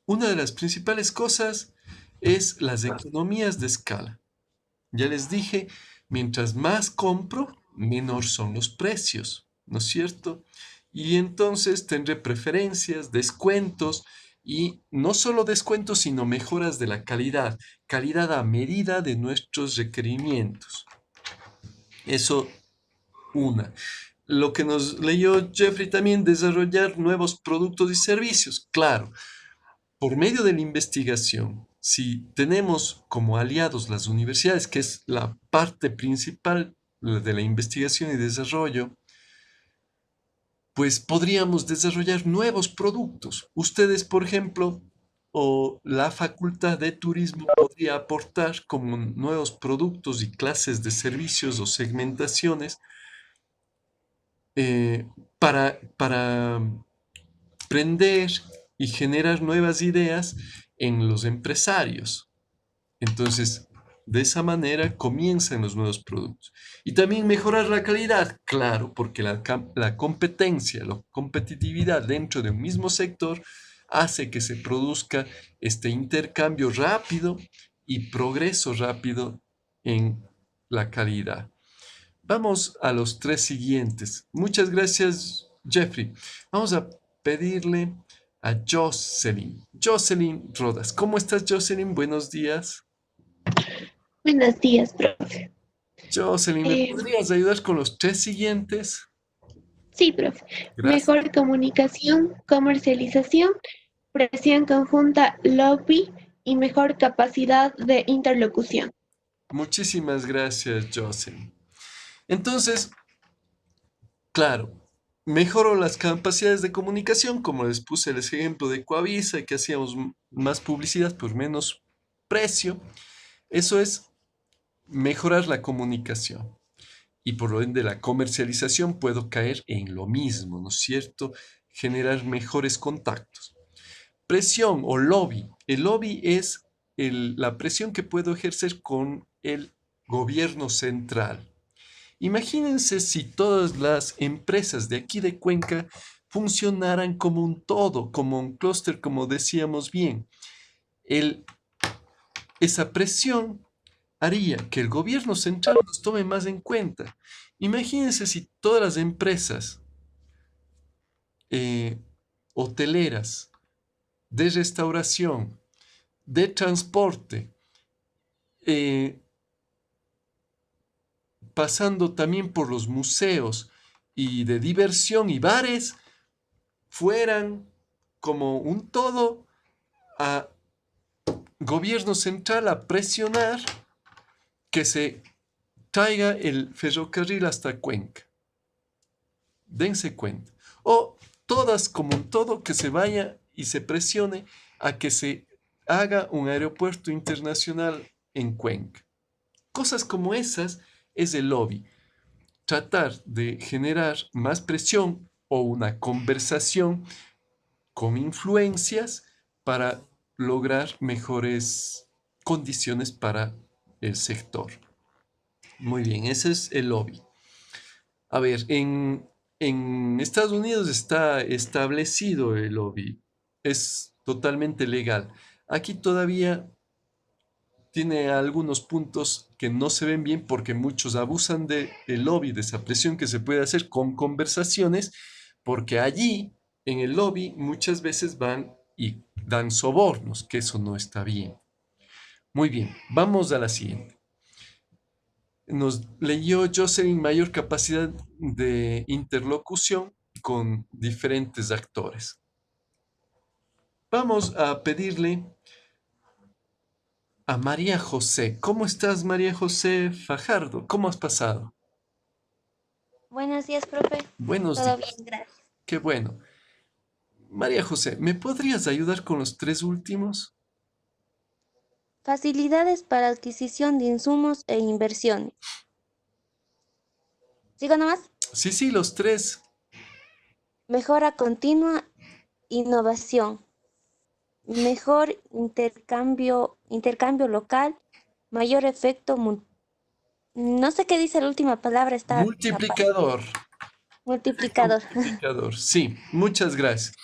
una de las principales cosas es las economías de escala. Ya les dije, mientras más compro, menor son los precios, ¿no es cierto? Y entonces tendré preferencias, descuentos y no solo descuentos, sino mejoras de la calidad, calidad a medida de nuestros requerimientos. Eso una. Lo que nos leyó Jeffrey también, desarrollar nuevos productos y servicios. Claro, por medio de la investigación, si tenemos como aliados las universidades, que es la parte principal de la investigación y desarrollo, pues podríamos desarrollar nuevos productos. Ustedes, por ejemplo, o la Facultad de Turismo podría aportar como nuevos productos y clases de servicios o segmentaciones eh, para prender y generar nuevas ideas en los empresarios. Entonces, de esa manera comienzan los nuevos productos. Y también mejorar la calidad, claro, porque la competencia, la competitividad dentro de un mismo sector hace que se produzca este intercambio rápido y progreso rápido en la calidad. Vamos a los 3 siguientes. Muchas gracias, Jeffrey. Vamos a pedirle a Jocelyn. Jocelyn Rodas. ¿Cómo estás, Jocelyn? Buenos días. Buenos días, profe. Jocelyn, ¿me Eh, podrías ayudar con los 3 siguientes? sí, profe. Gracias. Mejor comunicación, comercialización, presión conjunta, lobby y mejor capacidad de interlocución. Muchísimas gracias, Jocelyn. Entonces, claro, mejoro las capacidades de comunicación, como les puse el ejemplo de Coavisa, que hacíamos más publicidad por menos precio. Eso es mejorar la comunicación. Y por lo ende la comercialización puedo caer en lo mismo, ¿no es cierto? Generar mejores contactos. Presión o lobby. El lobby es la presión que puedo ejercer con el gobierno central. Imagínense si todas las empresas de aquí de Cuenca funcionaran como un todo, como un clúster, como decíamos bien. Esa presión haría que el gobierno central nos tome más en cuenta. Imagínense si todas las empresas eh, hoteleras, de restauración, de transporte, eh, pasando también por los museos y de diversión y bares, fueran como un todo a gobierno central a presionar que se traiga el ferrocarril hasta Cuenca. Dense cuenta. O todas, como en todo, que se vaya y se presione a que se haga un aeropuerto internacional en Cuenca. Cosas como esas es el lobby. Tratar de generar más presión o una conversación con influencias para lograr mejores condiciones para el sector. Muy bien, ese es el lobby. A ver, en Estados Unidos está establecido el lobby, es totalmente legal. Aquí todavía tiene algunos puntos que no se ven bien porque muchos abusan del lobby, de esa presión que se puede hacer con conversaciones, porque allí en el lobby muchas veces van y dan sobornos, que eso no está bien. Muy bien, vamos a la siguiente. Nos leyó Jocelyn mayor capacidad de interlocución con diferentes actores. Vamos a pedirle a María José. ¿Cómo estás, María José Fajardo? ¿Cómo has pasado? Buenos días, profe. Buenos Todo días. bien, gracias. Qué bueno. María José, ¿me podrías ayudar con los tres últimos? Facilidades para adquisición de insumos e inversiones. ¿Sigo nomás? Sí, los tres. Mejora continua, innovación. Mejor intercambio local, mayor efecto. No sé qué dice la última palabra, está tapada. Multiplicador. Efecto Multiplicador. multiplicador. Sí, muchas gracias.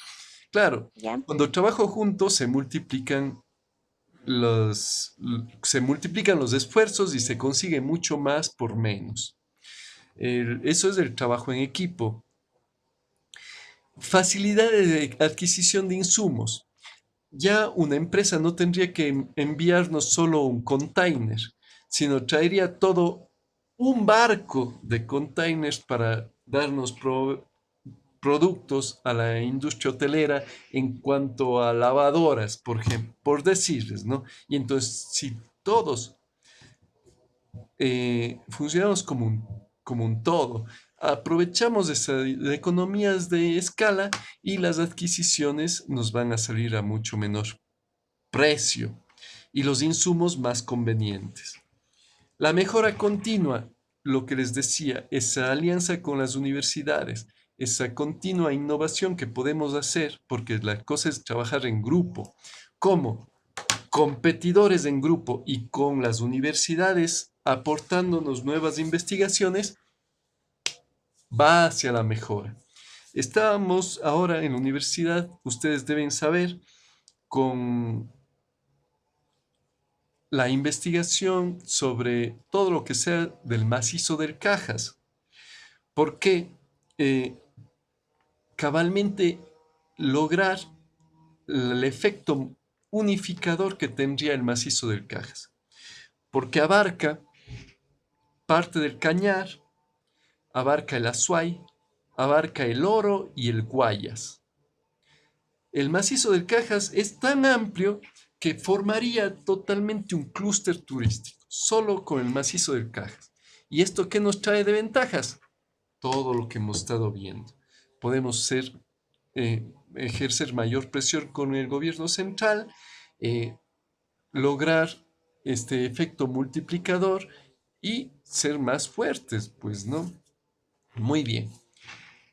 Claro, ¿Ya? cuando trabajo juntos se multiplican los esfuerzos y se consigue mucho más por menos. Eso es el trabajo en equipo. Facilidades de adquisición de insumos. Ya una empresa no tendría que enviarnos solo un container, sino traería todo un barco de containers para darnos productos a la industria hotelera en cuanto a lavadoras, por ejemplo, por decirles, ¿no? Y entonces, si todos funcionamos como un todo, aprovechamos esas economías de escala y las adquisiciones nos van a salir a mucho menor precio y los insumos más convenientes. La mejora continua, lo que les decía, esa alianza con las universidades, esa continua innovación que podemos hacer, porque la cosa es trabajar en grupo, como competidores en grupo y con las universidades aportándonos nuevas investigaciones, va hacia la mejora. Estábamos ahora en la universidad, ustedes deben saber, con la investigación sobre todo lo que sea del macizo del Cajas, porque cabalmente lograr el efecto unificador que tendría el macizo del Cajas, porque abarca parte del Cañar, abarca el Azuay, abarca el Oro y el Guayas. El macizo del Cajas es tan amplio que formaría totalmente un clúster turístico, solo con el macizo del Cajas. ¿Y esto qué nos trae de ventajas? Todo lo que hemos estado viendo. Podemos ejercer mayor presión con el gobierno central, lograr este efecto multiplicador y ser más fuertes, pues, ¿no? Muy bien.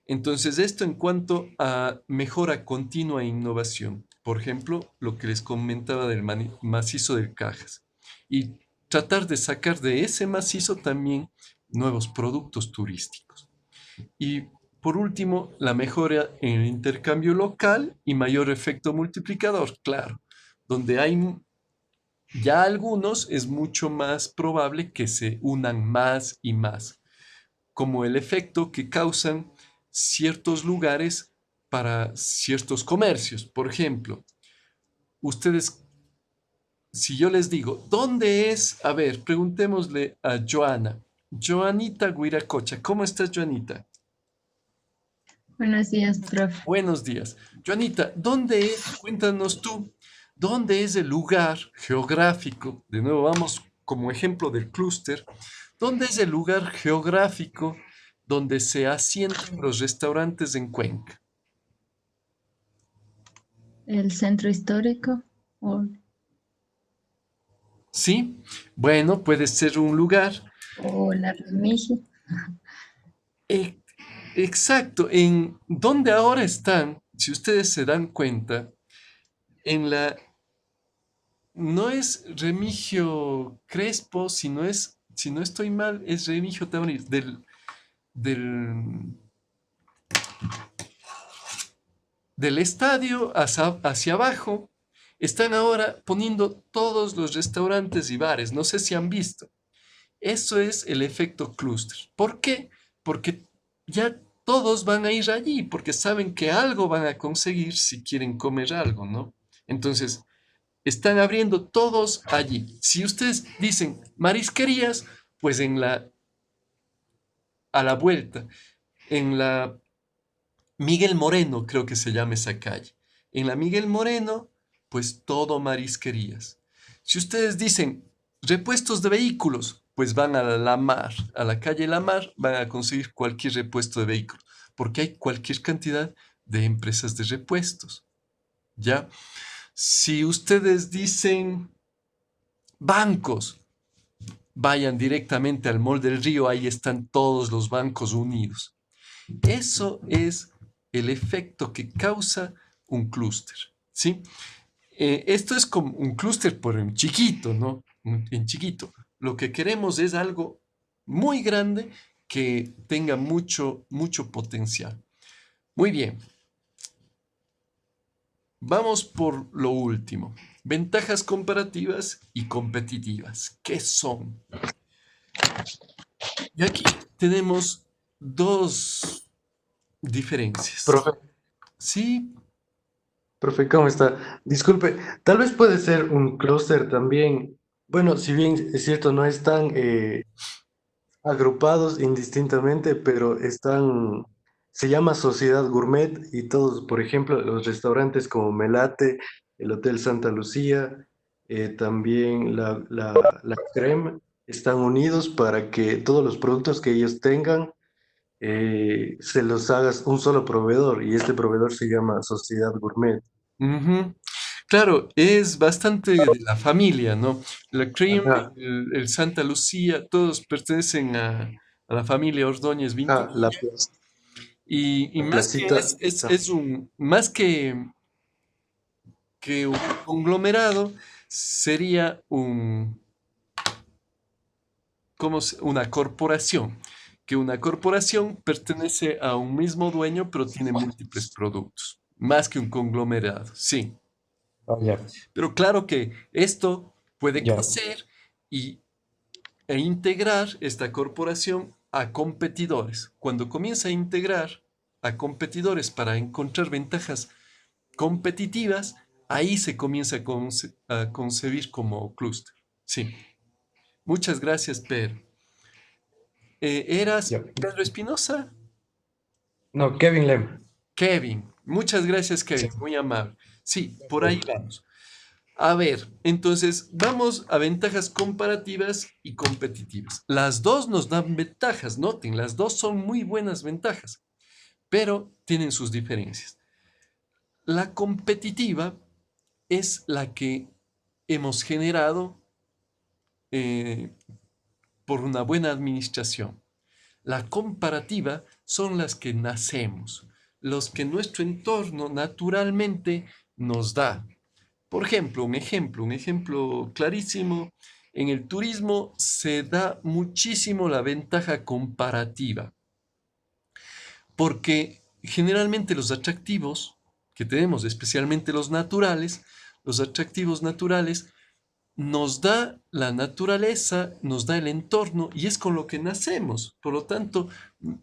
Entonces, esto en cuanto a mejora continua e innovación. Por ejemplo, lo que les comentaba del macizo del Cajas. Y tratar de sacar de ese macizo también nuevos productos turísticos. Y por último, la mejora en el intercambio local y mayor efecto multiplicador, claro. Donde hay ya algunos, es mucho más probable que se unan más y más, como el efecto que causan ciertos lugares para ciertos comercios. Por ejemplo, ustedes, si yo les digo, ¿dónde es? A ver, preguntémosle a Joana. Joanita Guiracocha, ¿cómo estás, Joanita? Buenos días, profe. Buenos días. Joanita, ¿dónde es? Cuéntanos tú, ¿Dónde es el lugar geográfico? De nuevo, vamos como ejemplo del clúster. ¿Dónde es el lugar geográfico donde se asientan los restaurantes en Cuenca? El centro histórico. ¿Sí? Bueno, puede ser un lugar. O la Remigio. e- Exacto, en donde ahora están, si ustedes se dan cuenta, en la, no es Remigio Crespo, si no estoy mal, es Remigio Tabonis, del, del estadio hacia abajo, están ahora poniendo todos los restaurantes y bares, no sé si han visto. Eso es el efecto clúster. ¿Por qué? Porque ya todos van a ir allí, porque saben que algo van a conseguir si quieren comer algo, ¿no? Entonces, están abriendo todos allí. Si ustedes dicen marisquerías, pues a la vuelta, en la Miguel Moreno, creo que se llama esa calle. En la Miguel Moreno, pues todo marisquerías. Si ustedes dicen repuestos de vehículos, pues van a la Mar, a la calle La Mar, van a conseguir cualquier repuesto de vehículos, porque hay cualquier cantidad de empresas de repuestos. ¿Ya? Si ustedes dicen bancos, vayan directamente al Mall del Río, ahí están todos los bancos unidos. Eso es el efecto que causa un clúster, ¿sí? Esto es como un clúster, pero en chiquito, ¿no? En chiquito. Lo que queremos es algo muy grande que tenga mucho, mucho potencial. Muy bien. Vamos por lo último. Ventajas comparativas y competitivas. ¿Qué son? Y aquí tenemos dos diferencias. Profe, Sí, profe, ¿cómo está? Disculpe, tal vez puede ser un clúster también. Bueno, si bien es cierto, no están agrupados indistintamente, pero están, se llama Sociedad Gourmet y todos, por ejemplo, los restaurantes como Melate, el Hotel Santa Lucía, también la Creme, están unidos para que todos los productos que ellos tengan se los hagas un solo proveedor y este proveedor se llama Sociedad Gourmet. ujú. Claro, es bastante de la familia, ¿no? La Cream, Ajá, el Santa Lucía, todos pertenecen a la familia Ordóñez ajá, Vintimilla. Y la más que placita. Ajá, es un, más que un conglomerado, sería una corporación. Que una corporación pertenece a un mismo dueño, pero tiene múltiples productos. Más que un conglomerado, sí. ah, ya, Pero claro que esto puede ya. crecer e integrar esta corporación a competidores. Cuando comienza a integrar a competidores para encontrar ventajas competitivas, ahí se comienza a concebir como clúster. Sí. Muchas gracias, Pedro. ¿Eras Ya. Pedro Espinosa? No, Kevin Lem. Kevin. Muchas gracias, Sí, Kevin. Muy amable. Sí, por ahí perfecto. vamos. A ver, entonces vamos a ventajas comparativas y competitivas. Las dos nos dan ventajas, noten, las dos son muy buenas ventajas, pero tienen sus diferencias. La competitiva es la que hemos generado eh, por una buena administración. La comparativa son las que nacemos, los que nuestro entorno naturalmente nos da. Por ejemplo, un ejemplo clarísimo, en el turismo se da muchísimo la ventaja comparativa, porque generalmente los atractivos que tenemos, especialmente los atractivos naturales, nos da la naturaleza, nos da el entorno y es con lo que nacemos. Por lo tanto,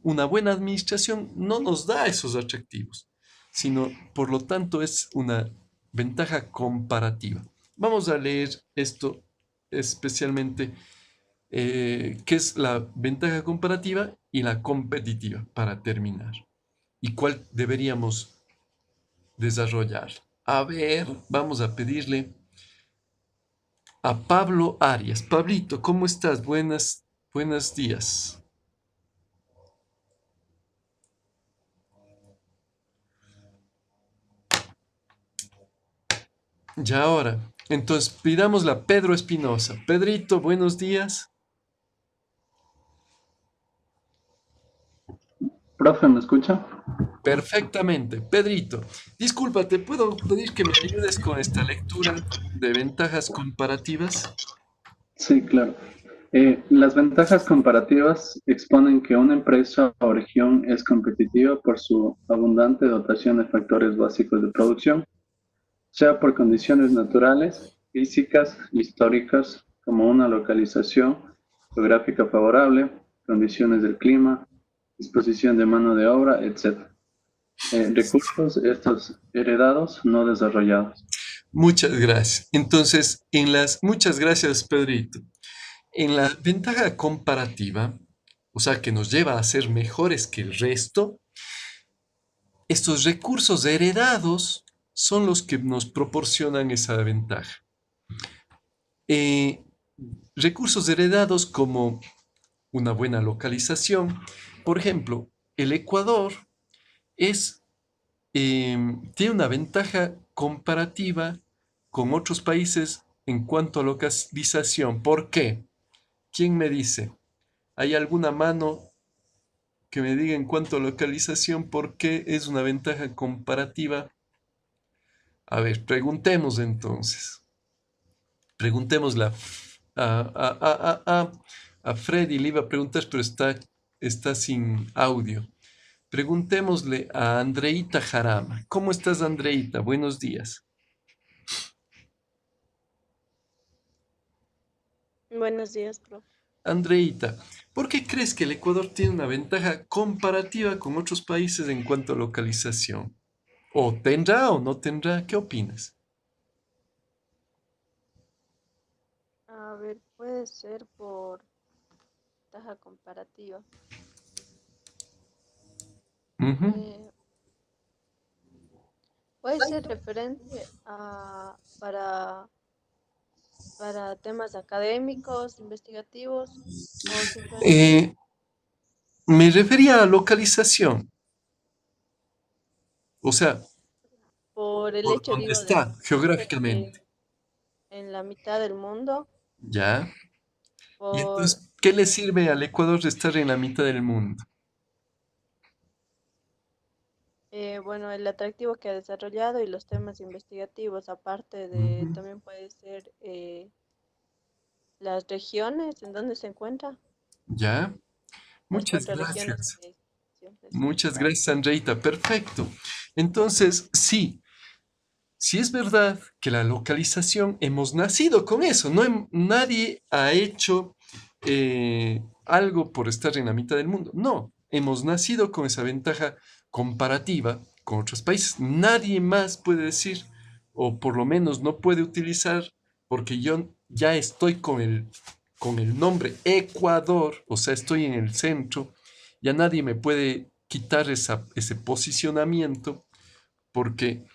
una buena administración no nos da esos atractivos, sino por lo tanto es una ventaja comparativa. Vamos a leer esto especialmente, qué es la ventaja comparativa y la competitiva para terminar y cuál deberíamos desarrollar. A ver, vamos a pedirle a Pablo Arias. Pablito, ¿cómo estás? Buenos días. Ya ahora, entonces pidámosle a Pedro Espinosa. Pedrito, buenos días. Profe, ¿me escucha? Perfectamente. Pedrito, disculpa, ¿te puedo pedir que me ayudes con esta lectura de ventajas comparativas? Sí, claro. Las ventajas comparativas exponen que una empresa o región es competitiva por su abundante dotación de factores básicos de producción, sea por condiciones naturales, físicas, históricas, como una localización geográfica favorable, condiciones del clima, disposición de mano de obra, etc. Recursos estos heredados, no desarrollados. Muchas gracias. Entonces, muchas gracias, Pedrito. En la ventaja comparativa, o sea, que nos lleva a ser mejores que el resto, estos recursos heredados son los que nos proporcionan esa ventaja. Eh, Recursos heredados como una buena localización. Por ejemplo, el Ecuador tiene una ventaja comparativa con otros países en cuanto a localización. ¿Por qué? ¿Quién me dice? ¿Hay alguna mano que me diga en cuanto a localización por qué es una ventaja comparativa? A ver, preguntemos entonces. Preguntémosle a Freddy, le iba a preguntar, pero está sin audio. Preguntémosle a Andreita Jarama. ¿Cómo estás, Andreita? Buenos días. Buenos días, profe. Andreita, ¿por qué crees que el Ecuador tiene una ventaja comparativa con otros países en cuanto a localización? ¿O tendrá o no tendrá? ¿Qué opinas? A ver, puede ser por ventaja comparativa. Ujú. Puede ser referente para temas académicos, investigativos o simplemente Eh, Me refería a localización, o sea, por el por hecho, dónde digo, de está encontrarse geográficamente. en la mitad del mundo, ¿Ya? Y por entonces, ¿qué le sirve al Ecuador de estar en la mitad del mundo? bueno, el atractivo que ha desarrollado y los temas investigativos, aparte de, Ujú. también puede ser las regiones en donde se encuentra, ¿Ya? las Muchas 4 regiones gracias. que siempre se Muchas nombran. gracias, Andreita. Perfecto. Entonces, sí, sí es verdad que la localización hemos nacido con eso. Nadie ha hecho algo por estar en la mitad del mundo. No, hemos nacido con esa ventaja comparativa con otros países. Nadie más puede decir, o por lo menos no puede utilizar, porque yo ya estoy con el nombre Ecuador, o sea, estoy en el centro, ya nadie me puede quitar ese posicionamiento, porque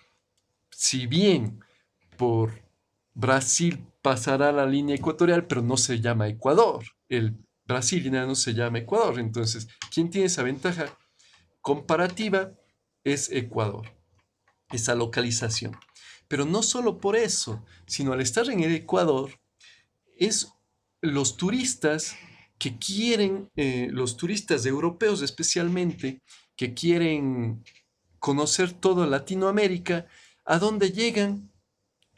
si bien por Brasil pasará la línea ecuatorial, pero no se llama Ecuador. El Brasil ya no se llama Ecuador. Entonces, ¿quién tiene esa ventaja comparativa? Es Ecuador, esa localización. Pero no solo por eso, sino al estar en el Ecuador, es los turistas que quieren, los turistas europeos especialmente, que quieren conocer toda Latinoamérica, ¿a dónde llegan?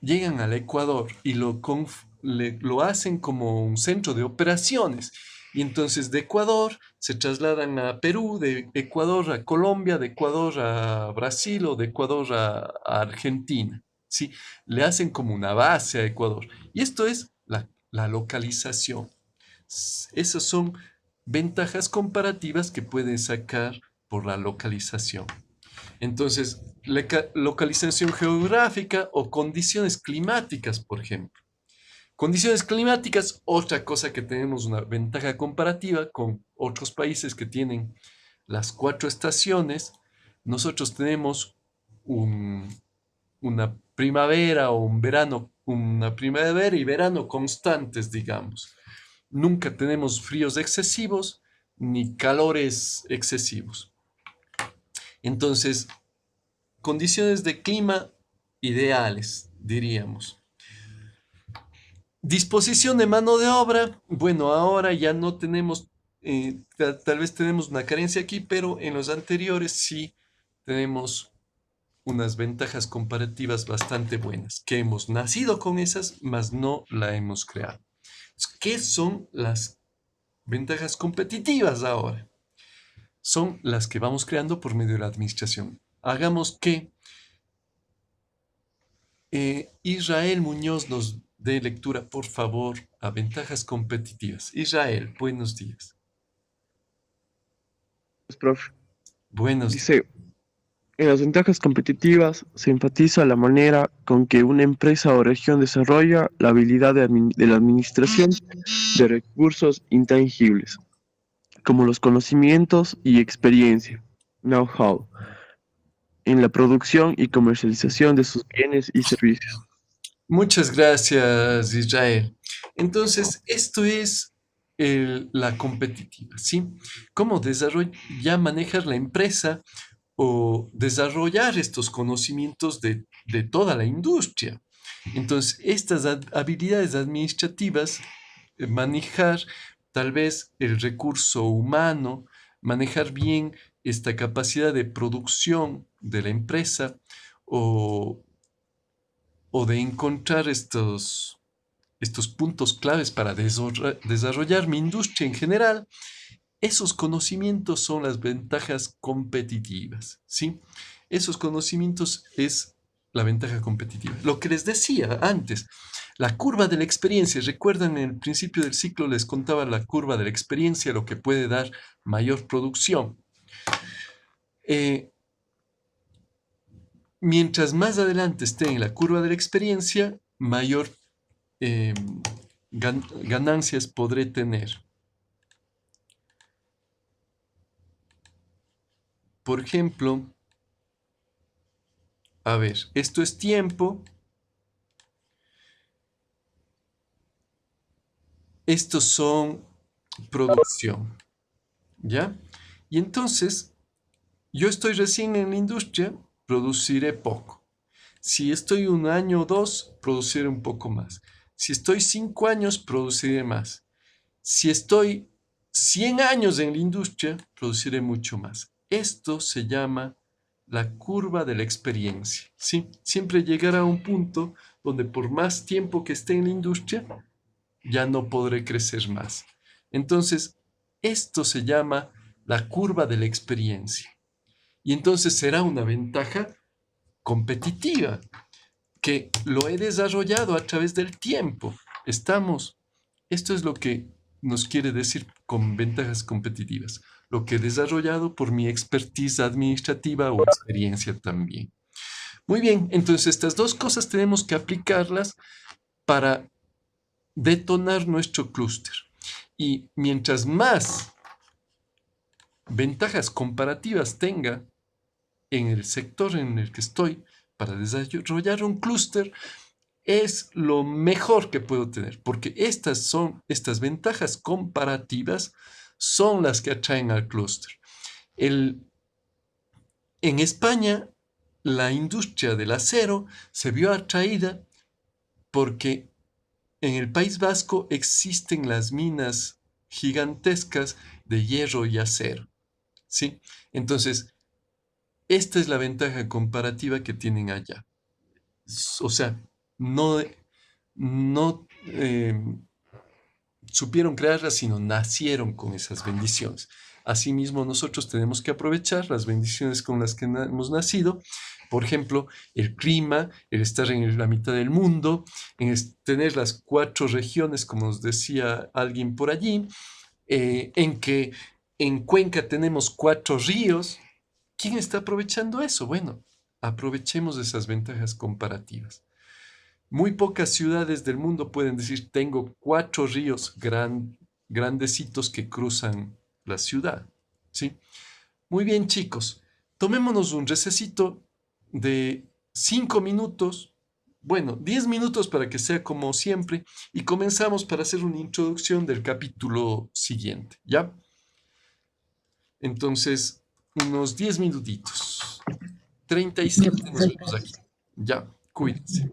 Llegan al Ecuador y lo hacen como un centro de operaciones. Y entonces de Ecuador se trasladan a Perú, de Ecuador a Colombia, de Ecuador a Brasil o de Ecuador a Argentina. ¿Sí? Le hacen como una base a Ecuador. Y esto es la localización. Esas son ventajas comparativas que pueden sacar por la localización. Entonces, localización geográfica o condiciones climáticas, por ejemplo. Condiciones climáticas, otra cosa que tenemos una ventaja comparativa con otros países que tienen las 4 estaciones. Nosotros tenemos una primavera o un verano, una primavera y verano constantes, digamos. Nunca tenemos fríos excesivos ni calores excesivos. Entonces, condiciones de clima ideales, diríamos. Disposición de mano de obra. Bueno, ahora ya no tenemos, tal vez tenemos una carencia aquí, pero en los anteriores sí tenemos unas ventajas comparativas bastante buenas, que hemos nacido con esas, mas no la hemos creado. ¿Qué son las ventajas competitivas ahora? Son las que vamos creando por medio de la administración. Hagamos que Israel Muñoz nos dé lectura, por favor, a ventajas competitivas. Israel, buenos días. Profe. Buenos días. Dice, en las ventajas competitivas se enfatiza la manera con que una empresa o región desarrolla la habilidad de la administración de recursos intangibles, como los conocimientos y experiencia, know-how, en la producción y comercialización de sus bienes y servicios. Muchas gracias, Israel. Entonces, esto es la competitiva, ¿sí? ¿Cómo ya manejar la empresa o desarrollar estos conocimientos de toda la industria? Entonces, estas habilidades administrativas, manejar tal vez el recurso humano, manejar bien esta capacidad de producción de la empresa o de encontrar estos puntos claves para desarrollar mi industria en general, esos conocimientos son las ventajas competitivas, ¿sí? Esos conocimientos es la ventaja competitiva. Lo que les decía antes, la curva de la experiencia, recuerdan en el principio del ciclo les contaba la curva de la experiencia, lo que puede dar mayor producción. Mientras más adelante esté en la curva de la experiencia, mayor ganancias podré tener. Por ejemplo, a ver, esto es tiempo. Estos son producción, ¿ya? Y entonces, yo estoy recién en la industria, produciré poco. Si estoy 1 año o 2, produciré un poco más. Si estoy 5 años, produciré más. Si estoy 100 años en la industria, produciré mucho más. Esto se llama la curva de la experiencia, ¿sí? Siempre llegará a un punto donde por más tiempo que esté en la industria, ya no podré crecer más. Entonces, esto se llama la curva de la experiencia. Y entonces será una ventaja competitiva, que lo he desarrollado a través del tiempo. Esto es lo que nos quiere decir con ventajas competitivas, lo que he desarrollado por mi expertise administrativa o experiencia también. Muy bien, entonces estas dos cosas tenemos que aplicarlas para detonar nuestro clúster. Y mientras más ventajas comparativas tenga en el sector en el que estoy para desarrollar un clúster, es lo mejor que puedo tener, porque estas ventajas comparativas son las que atraen al clúster. En España, la industria del acero se vio atraída porque en el País Vasco existen las minas gigantescas de hierro y acero, ¿sí? Entonces, esta es la ventaja comparativa que tienen allá. O sea, no supieron crearlas, sino nacieron con esas bendiciones. Asimismo, nosotros tenemos que aprovechar las bendiciones con las que hemos nacido. Por ejemplo, el clima, el estar en la mitad del mundo, tener las 4 regiones, como nos decía alguien por allí, en que en Cuenca tenemos 4 ríos. ¿Quién está aprovechando eso? Bueno, aprovechemos esas ventajas comparativas. Muy pocas ciudades del mundo pueden decir, tengo 4 ríos grandecitos que cruzan la ciudad, ¿sí? Muy bien, chicos, tomémonos un recesito de 5 minutos Bueno, 10 minutos para que sea como siempre y comenzamos para hacer una introducción del capítulo siguiente, ¿ya? Entonces, unos 10 minutitos. 37 nos vemos aquí. Ya, cuídense.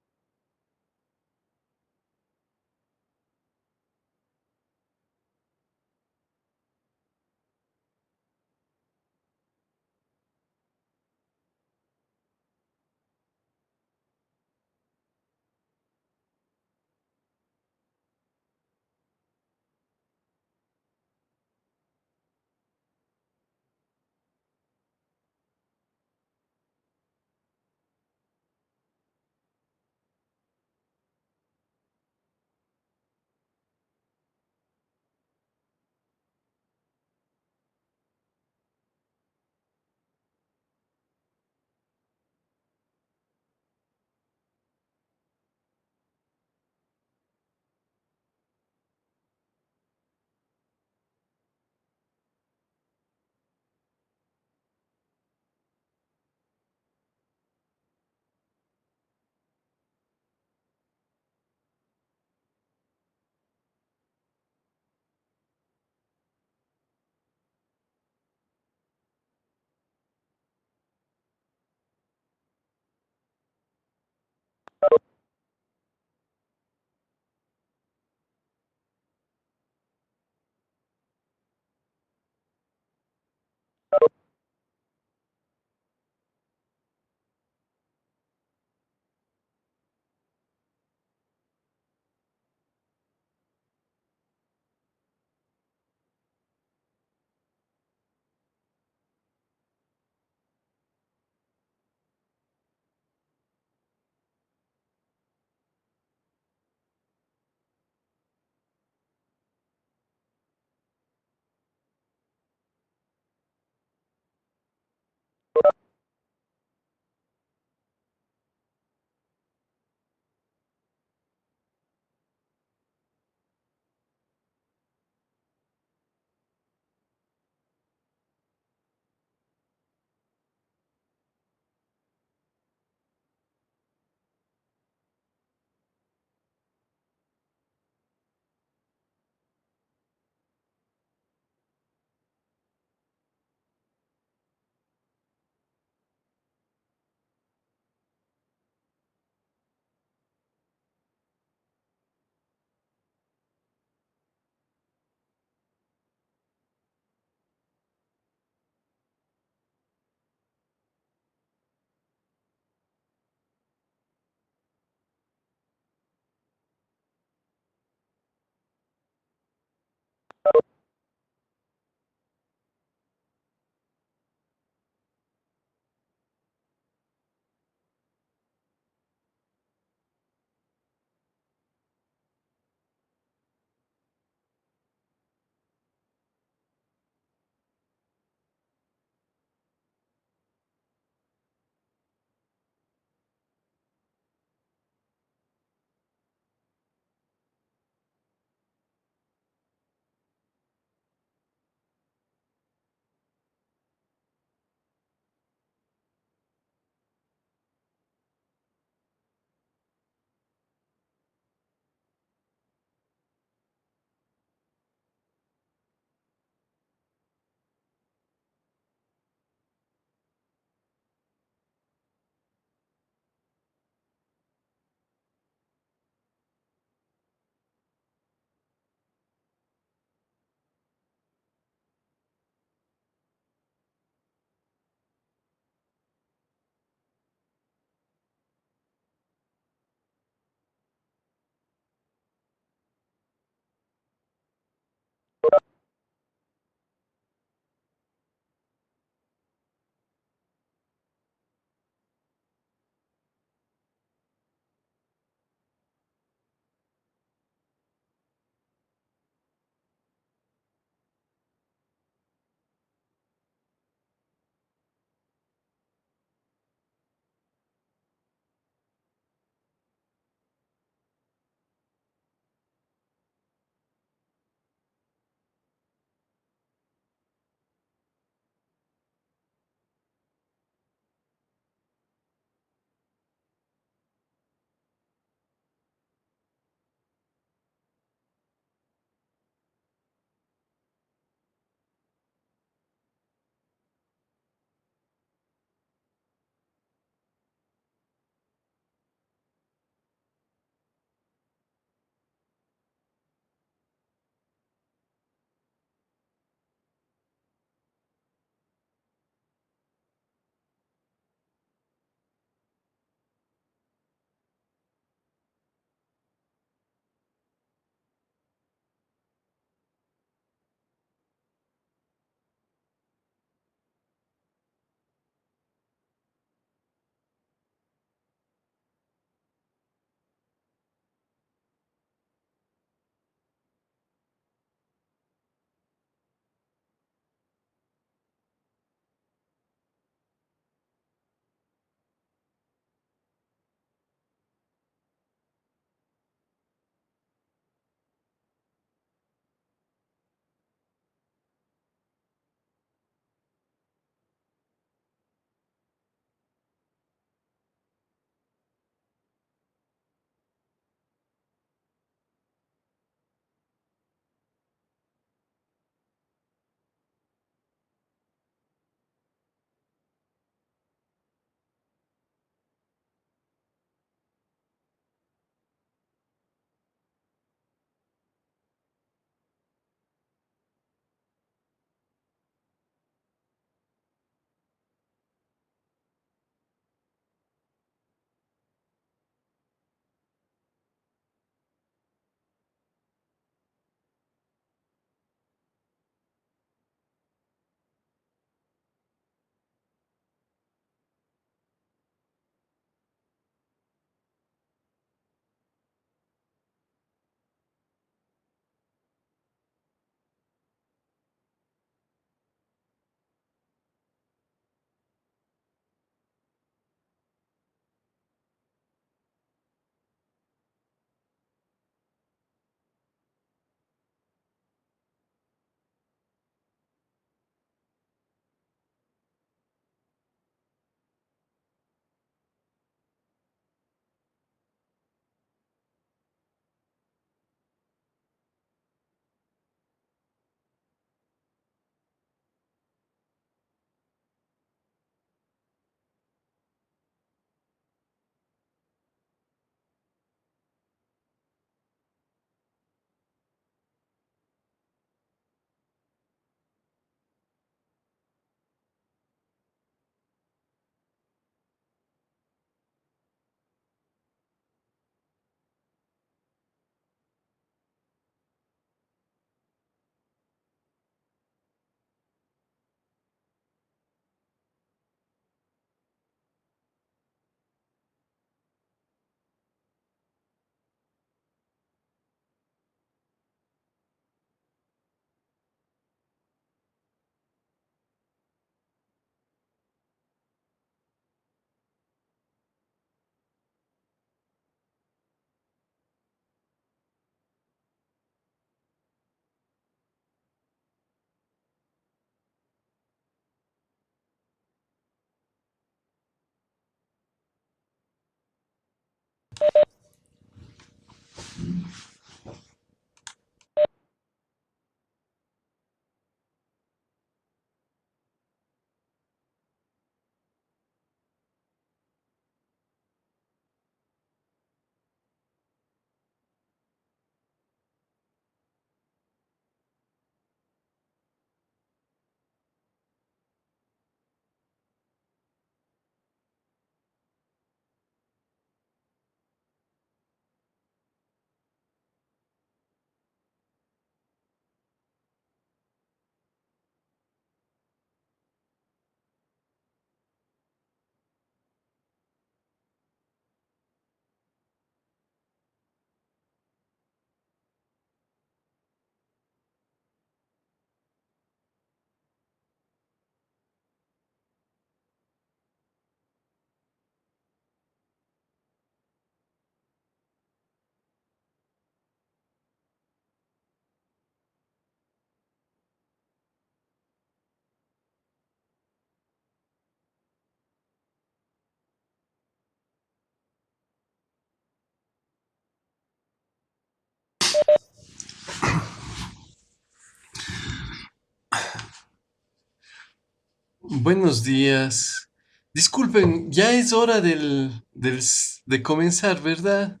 Buenos días. Disculpen, ya es hora de comenzar, ¿verdad?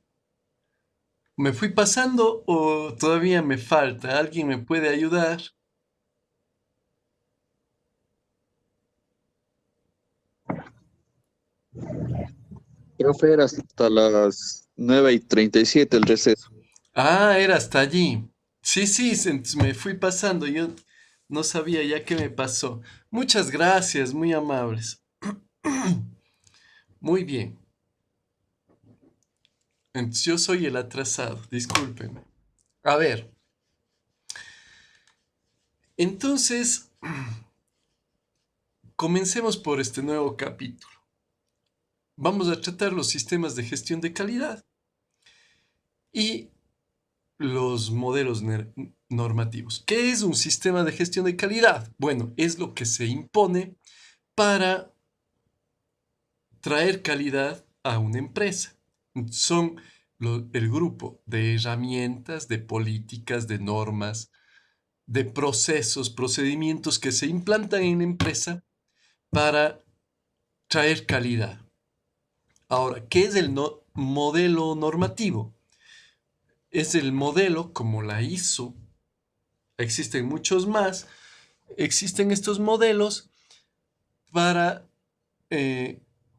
¿Me fui pasando o todavía me falta? ¿Alguien me puede ayudar? Profe, era hasta las 9:37 el receso. Ah, era hasta allí. Sí, sí, me fui pasando. Yo no sabía ya qué me pasó. Muchas gracias, muy amables. Muy bien. Entonces, yo soy el atrasado, discúlpenme. A ver, entonces, comencemos por este nuevo capítulo. Vamos a tratar los sistemas de gestión de calidad y los modelos normativos. ¿Qué es un sistema de gestión de calidad? Bueno, es lo que se impone para traer calidad a una empresa. Son el grupo de herramientas, de políticas, de normas, de procesos, procedimientos que se implantan en la empresa para traer calidad. Ahora, ¿qué es el modelo normativo? Es el modelo como la ISO. Existen muchos más. Existen estos modelos para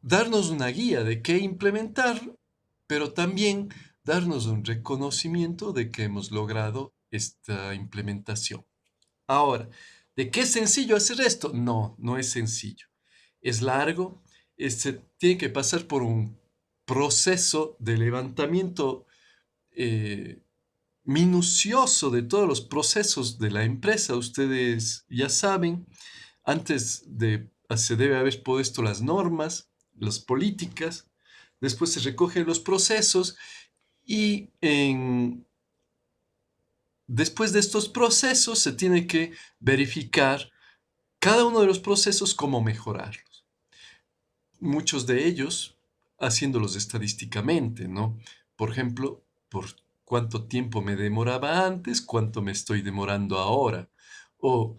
darnos una guía de qué implementar, pero también darnos un reconocimiento de que hemos logrado esta implementación. Ahora, ¿de qué es sencillo hacer esto? No, no es sencillo. Es largo, se tiene que pasar por un proceso de levantamiento minucioso de todos los procesos de la empresa. Ustedes ya saben, se debe haber puesto las normas, las políticas, después se recogen los procesos y después de estos procesos se tiene que verificar cada uno de los procesos cómo mejorarlos. Muchos de ellos haciéndolos estadísticamente, ¿no? Por ejemplo, por cuánto tiempo me demoraba antes, cuánto me estoy demorando ahora. O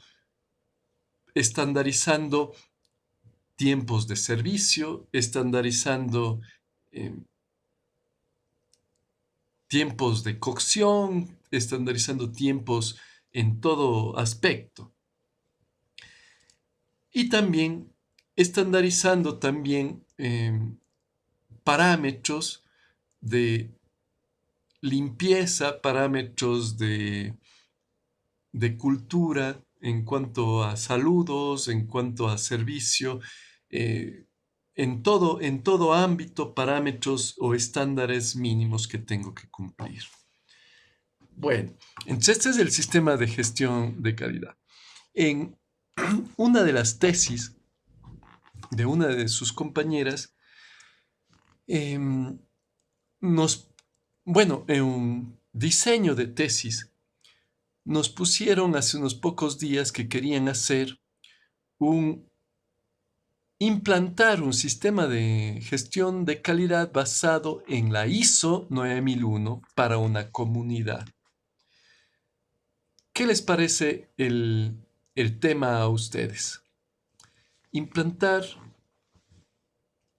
estandarizando tiempos de servicio, estandarizando tiempos de cocción, estandarizando tiempos en todo aspecto. Y también estandarizando también parámetros de limpieza, parámetros de cultura en cuanto a saludos, en cuanto a servicio, en todo ámbito, parámetros o estándares mínimos que tengo que cumplir. Bueno, entonces este es el sistema de gestión de calidad. En una de las tesis de una de sus compañeras, en un diseño de tesis, nos pusieron hace unos pocos días que querían hacer un implantar un sistema de gestión de calidad basado en la ISO 9001 para una comunidad. ¿Qué les parece el tema a ustedes? Implantar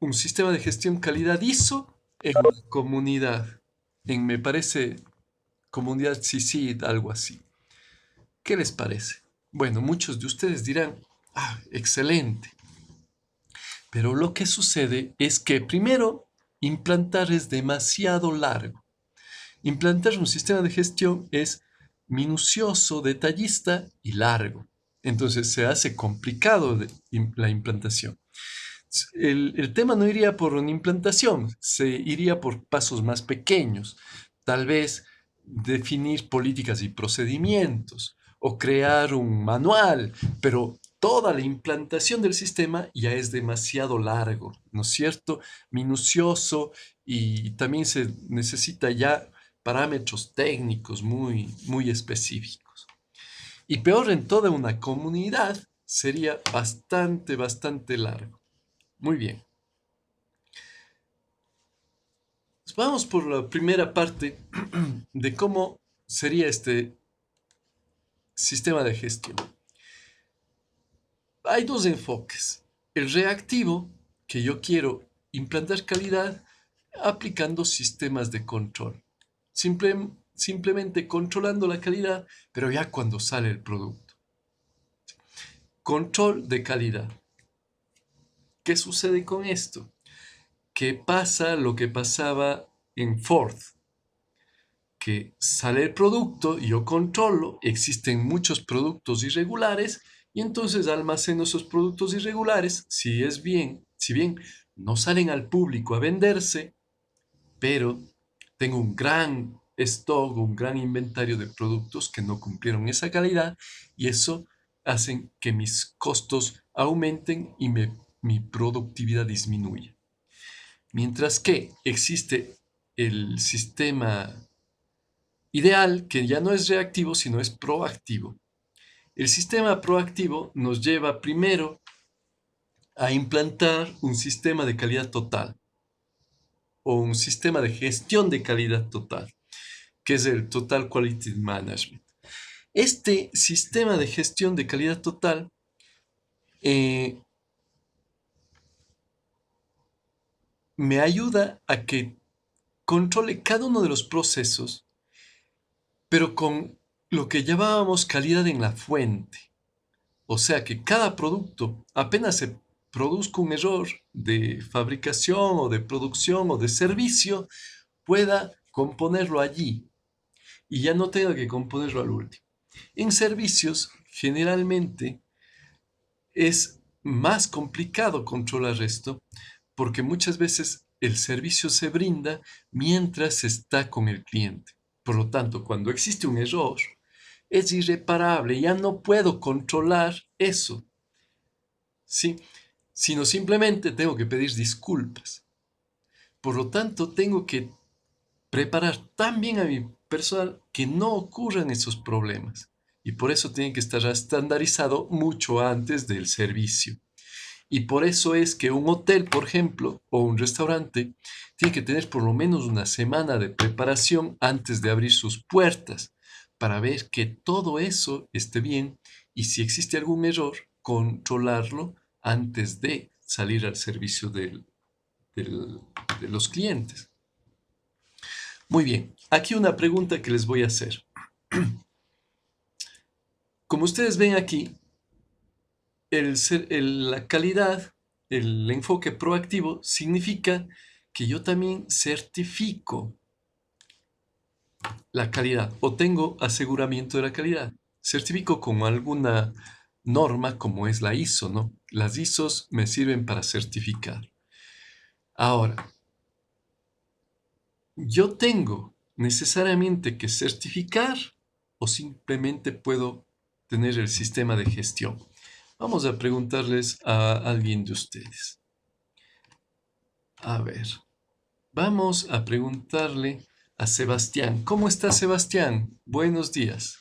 un sistema de gestión calidad ISO en una comunidad. Me parece, comunidad CICID, algo así. ¿Qué les parece? Bueno, muchos de ustedes dirán, excelente. Pero lo que sucede es que primero, implantar es demasiado largo. Implantar un sistema de gestión es minucioso, detallista y largo. Entonces se hace complicado la implantación. El tema no iría por una implantación, se iría por pasos más pequeños. Tal vez definir políticas y procedimientos o crear un manual, pero toda la implantación del sistema ya es demasiado largo, ¿no es cierto? Minucioso, y también se necesita ya parámetros técnicos muy, muy específicos. Y peor, en toda una comunidad sería bastante, bastante largo. Muy bien. Vamos por la primera parte de cómo sería este sistema de gestión. Hay dos enfoques. El reactivo, que yo quiero implantar calidad aplicando sistemas de control. Simplemente controlando la calidad, pero ya cuando sale el producto. Control de calidad. ¿Qué sucede con esto? Que pasa lo que pasaba en Ford, que sale el producto, yo controlo, existen muchos productos irregulares y entonces almaceno esos productos irregulares, si bien no salen al público a venderse, pero tengo un gran stock, un gran inventario de productos que no cumplieron esa calidad y eso hace que mis costos aumenten y mi productividad disminuya. Mientras que existe el sistema ideal, que ya no es reactivo, sino es proactivo. El sistema proactivo nos lleva primero a implantar un sistema de calidad total o un sistema de gestión de calidad total, que es el Total Quality Management. Este sistema de gestión de calidad total me ayuda a que controle cada uno de los procesos, pero con lo que llamábamos calidad en la fuente. O sea que cada producto, apenas se produzca un error de fabricación o de producción o de servicio, pueda componerlo allí y ya no tenga que componerlo al último. En servicios, generalmente, es más complicado controlar esto porque muchas veces el servicio se brinda mientras está con el cliente. Por lo tanto, cuando existe un error, es irreparable, ya no puedo controlar eso, ¿sí? Sino simplemente tengo que pedir disculpas. Por lo tanto, tengo que preparar tan bien a mi personal que no ocurran esos problemas. Y por eso tiene que estar estandarizado mucho antes del servicio. Y por eso es que un hotel, por ejemplo, o un restaurante, tiene que tener por lo menos una semana de preparación antes de abrir sus puertas para ver que todo eso esté bien y si existe algún error, controlarlo antes de salir al servicio de los clientes. Muy bien, aquí una pregunta que les voy a hacer. Como ustedes ven aquí, la calidad, el enfoque proactivo significa que yo también certifico la calidad o tengo aseguramiento de la calidad. Certifico con alguna norma como es la ISO, ¿no? Las ISOs me sirven para certificar. Ahora, ¿yo tengo necesariamente que certificar o simplemente puedo tener el sistema de gestión? Vamos a preguntarles a alguien de ustedes. A ver, vamos a preguntarle a Sebastián. ¿Cómo está Sebastián? Buenos días.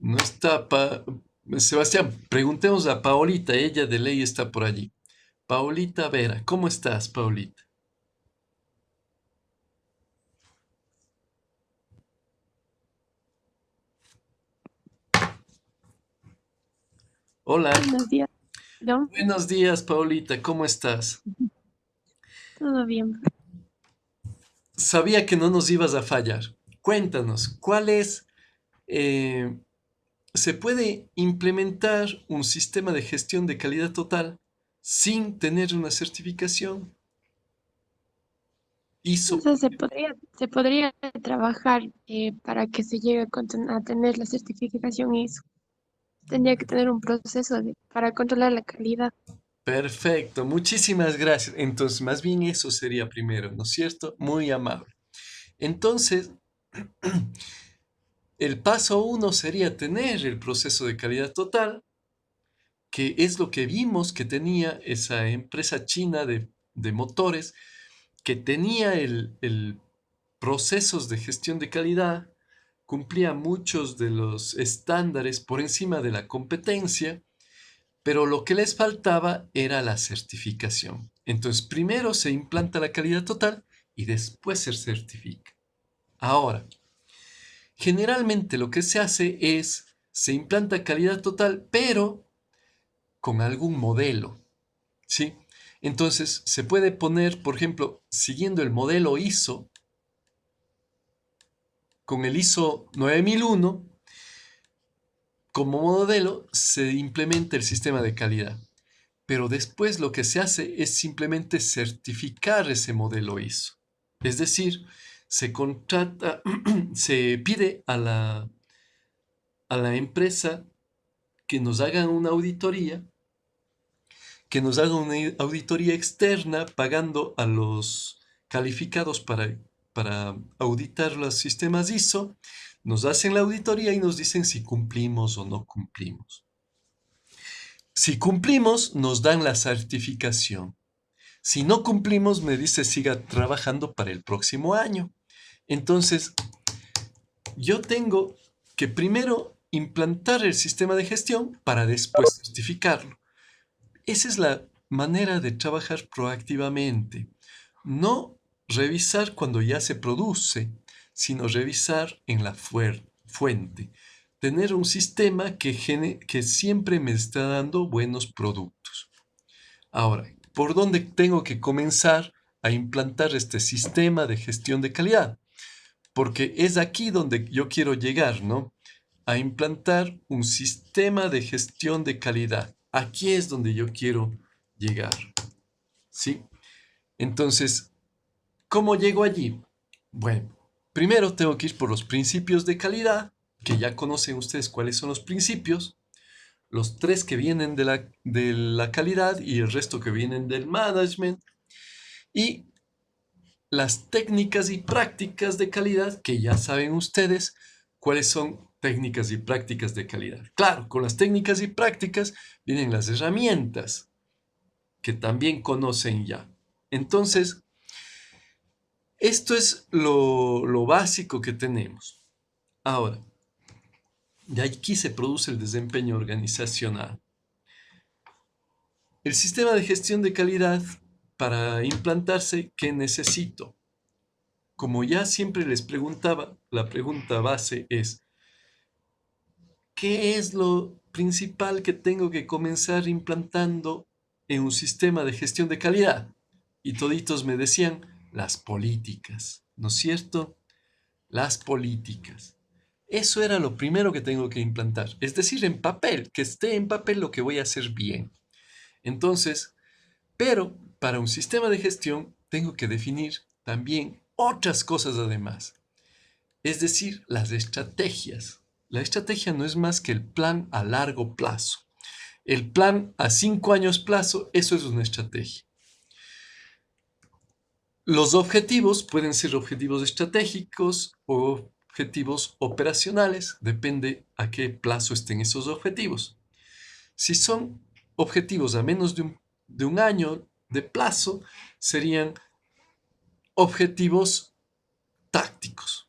No está Sebastián, preguntemos a Paolita, ella de ley está por allí. Paolita Vera, ¿cómo estás, Paolita? Hola. Buenos días, ¿no? Buenos días, Paolita, ¿cómo estás? Todo bien. Sabía que no nos ibas a fallar. Cuéntanos, ¿se puede implementar un sistema de gestión de calidad total sin tener una certificación ISO? O sea, se podría trabajar para que se llegue a tener la certificación ISO. Tendría que tener un proceso para controlar la calidad. Perfecto, muchísimas gracias. Entonces, más bien eso sería primero, ¿no es cierto? Muy amable. Entonces, el paso 1 sería tener el proceso de calidad total, que es lo que vimos que tenía esa empresa china de motores, que tenía el procesos de gestión de calidad, cumplía muchos de los estándares por encima de la competencia, pero lo que les faltaba era la certificación. Entonces, primero se implanta la calidad total y después se certifica. Ahora, generalmente lo que se hace es, se implanta calidad total, pero con algún modelo, ¿sí? Entonces, se puede poner, por ejemplo, siguiendo el modelo ISO, con el ISO 9001, como modelo se implementa el sistema de calidad. Pero después lo que se hace es simplemente certificar ese modelo ISO. Es decir, se contrata, se pide a la empresa que nos haga una auditoría, externa pagando a los calificados para auditar los sistemas ISO, nos hacen la auditoría y nos dicen si cumplimos o no cumplimos. Si cumplimos, nos dan la certificación. Si no cumplimos, me dice siga trabajando para el próximo año. Entonces, yo tengo que primero implantar el sistema de gestión para después certificarlo. Esa es la manera de trabajar proactivamente. No revisar cuando ya se produce, sino revisar en la fuente. Tener un sistema que siempre me está dando buenos productos. Ahora, ¿por dónde tengo que comenzar a implantar este sistema de gestión de calidad? Porque es aquí donde yo quiero llegar, ¿no? A implantar un sistema de gestión de calidad. Aquí es donde yo quiero llegar, ¿sí? Entonces, ¿cómo llego allí? Bueno, primero tengo que ir por los principios de calidad, que ya conocen ustedes cuáles son los principios, los 3 que vienen de la calidad y el resto que vienen del management, y las técnicas y prácticas de calidad, que ya saben ustedes cuáles son técnicas y prácticas de calidad. Claro, con las técnicas y prácticas vienen las herramientas, que también conocen ya. Entonces, esto es lo básico que tenemos. Ahora, de aquí se produce el desempeño organizacional. El sistema de gestión de calidad, para implantarse, ¿qué necesito? Como ya siempre les preguntaba, la pregunta base es, ¿qué es lo principal que tengo que comenzar implantando en un sistema de gestión de calidad? Y toditos me decían, las políticas, ¿no es cierto? Las políticas. Eso era lo primero que tengo que implantar. Es decir, en papel, que esté en papel lo que voy a hacer bien. Entonces, pero para un sistema de gestión tengo que definir también otras cosas además. Es decir, las estrategias. La estrategia no es más que el plan a largo plazo. El plan a 5 años plazo, eso es una estrategia. Los objetivos pueden ser objetivos estratégicos o objetivos operacionales, depende a qué plazo estén esos objetivos. Si son objetivos a menos de un año de plazo, serían objetivos tácticos.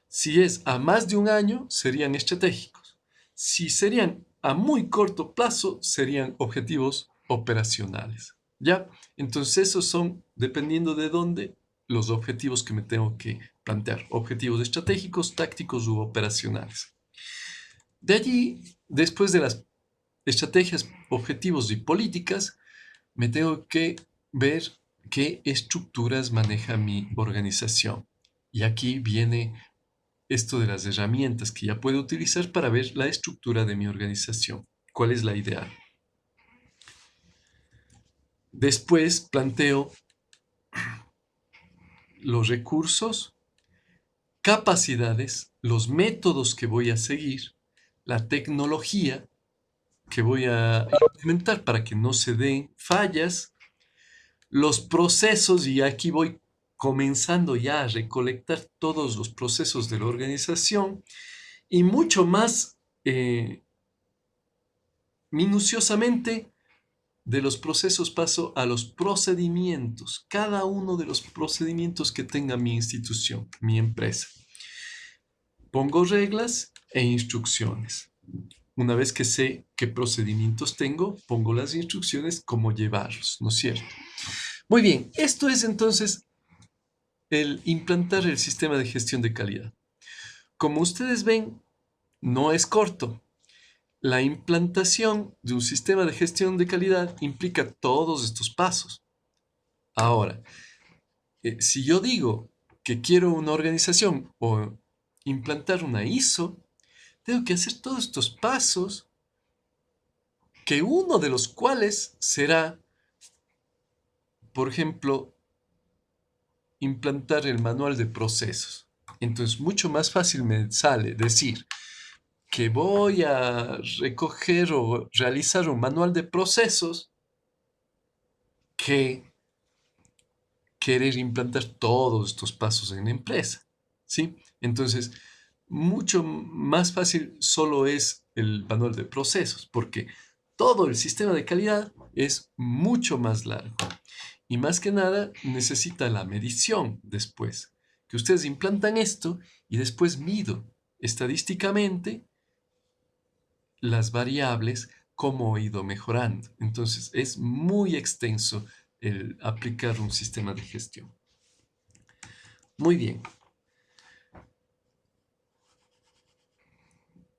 Si es a más de un año, serían estratégicos. Si serían a muy corto plazo, serían objetivos operacionales, ¿ya? Entonces esos son, dependiendo de dónde, los objetivos que me tengo que plantear. Objetivos estratégicos, tácticos u operacionales. De allí, después de las estrategias, objetivos y políticas, me tengo que ver qué estructuras maneja mi organización. Y aquí viene esto de las herramientas que ya puedo utilizar para ver la estructura de mi organización. ¿Cuál es la ideal? Después planteo los recursos, capacidades, los métodos que voy a seguir, la tecnología que voy a implementar para que no se den fallas, los procesos, y aquí voy comenzando ya a recolectar todos los procesos de la organización y mucho más minuciosamente de los procesos paso a los procedimientos, cada uno de los procedimientos que tenga mi institución, mi empresa. Pongo reglas e instrucciones. Una vez que sé qué procedimientos tengo, pongo las instrucciones, cómo llevarlos, ¿no es cierto? Muy bien, esto es entonces el implantar el sistema de gestión de calidad. Como ustedes ven, no es corto. La implantación de un sistema de gestión de calidad implica todos estos pasos. Ahora, si yo digo que quiero una organización o implantar una ISO, tengo que hacer todos estos pasos, que uno de los cuales será, por ejemplo, implantar el manual de procesos. Entonces, mucho más fácil me sale decir que voy a recoger o realizar un manual de procesos que querer implantar todos estos pasos en la empresa, ¿sí? Entonces, mucho más fácil solo es el manual de procesos, porque todo el sistema de calidad es mucho más largo. Y más que nada necesita la medición después, que ustedes implantan esto y después mido estadísticamente las variables, cómo he ido mejorando. Entonces es muy extenso el aplicar un sistema de gestión. Muy bien.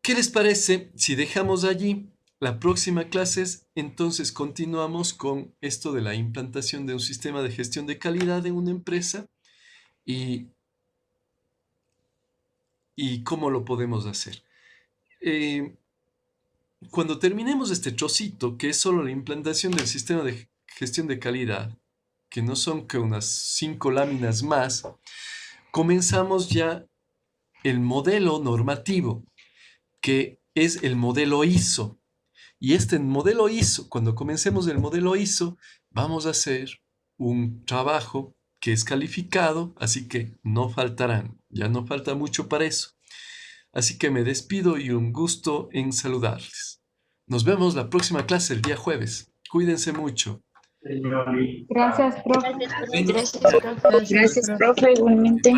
¿Qué les parece si dejamos allí la próxima clase? Entonces continuamos con esto de la implantación de un sistema de gestión de calidad en una empresa y cómo lo podemos hacer. Cuando terminemos este trocito, que es solo la implantación del sistema de gestión de calidad, que no son que unas 5 láminas más, comenzamos ya el modelo normativo, que es el modelo ISO. Y este modelo ISO, cuando comencemos el modelo ISO, vamos a hacer un trabajo que es calificado, así que no faltarán, ya no falta mucho para eso. Así que me despido y un gusto en saludarles. Nos vemos la próxima clase el día jueves. Cuídense mucho. Gracias, profe. Gracias, profe. Gracias, profe, igualmente.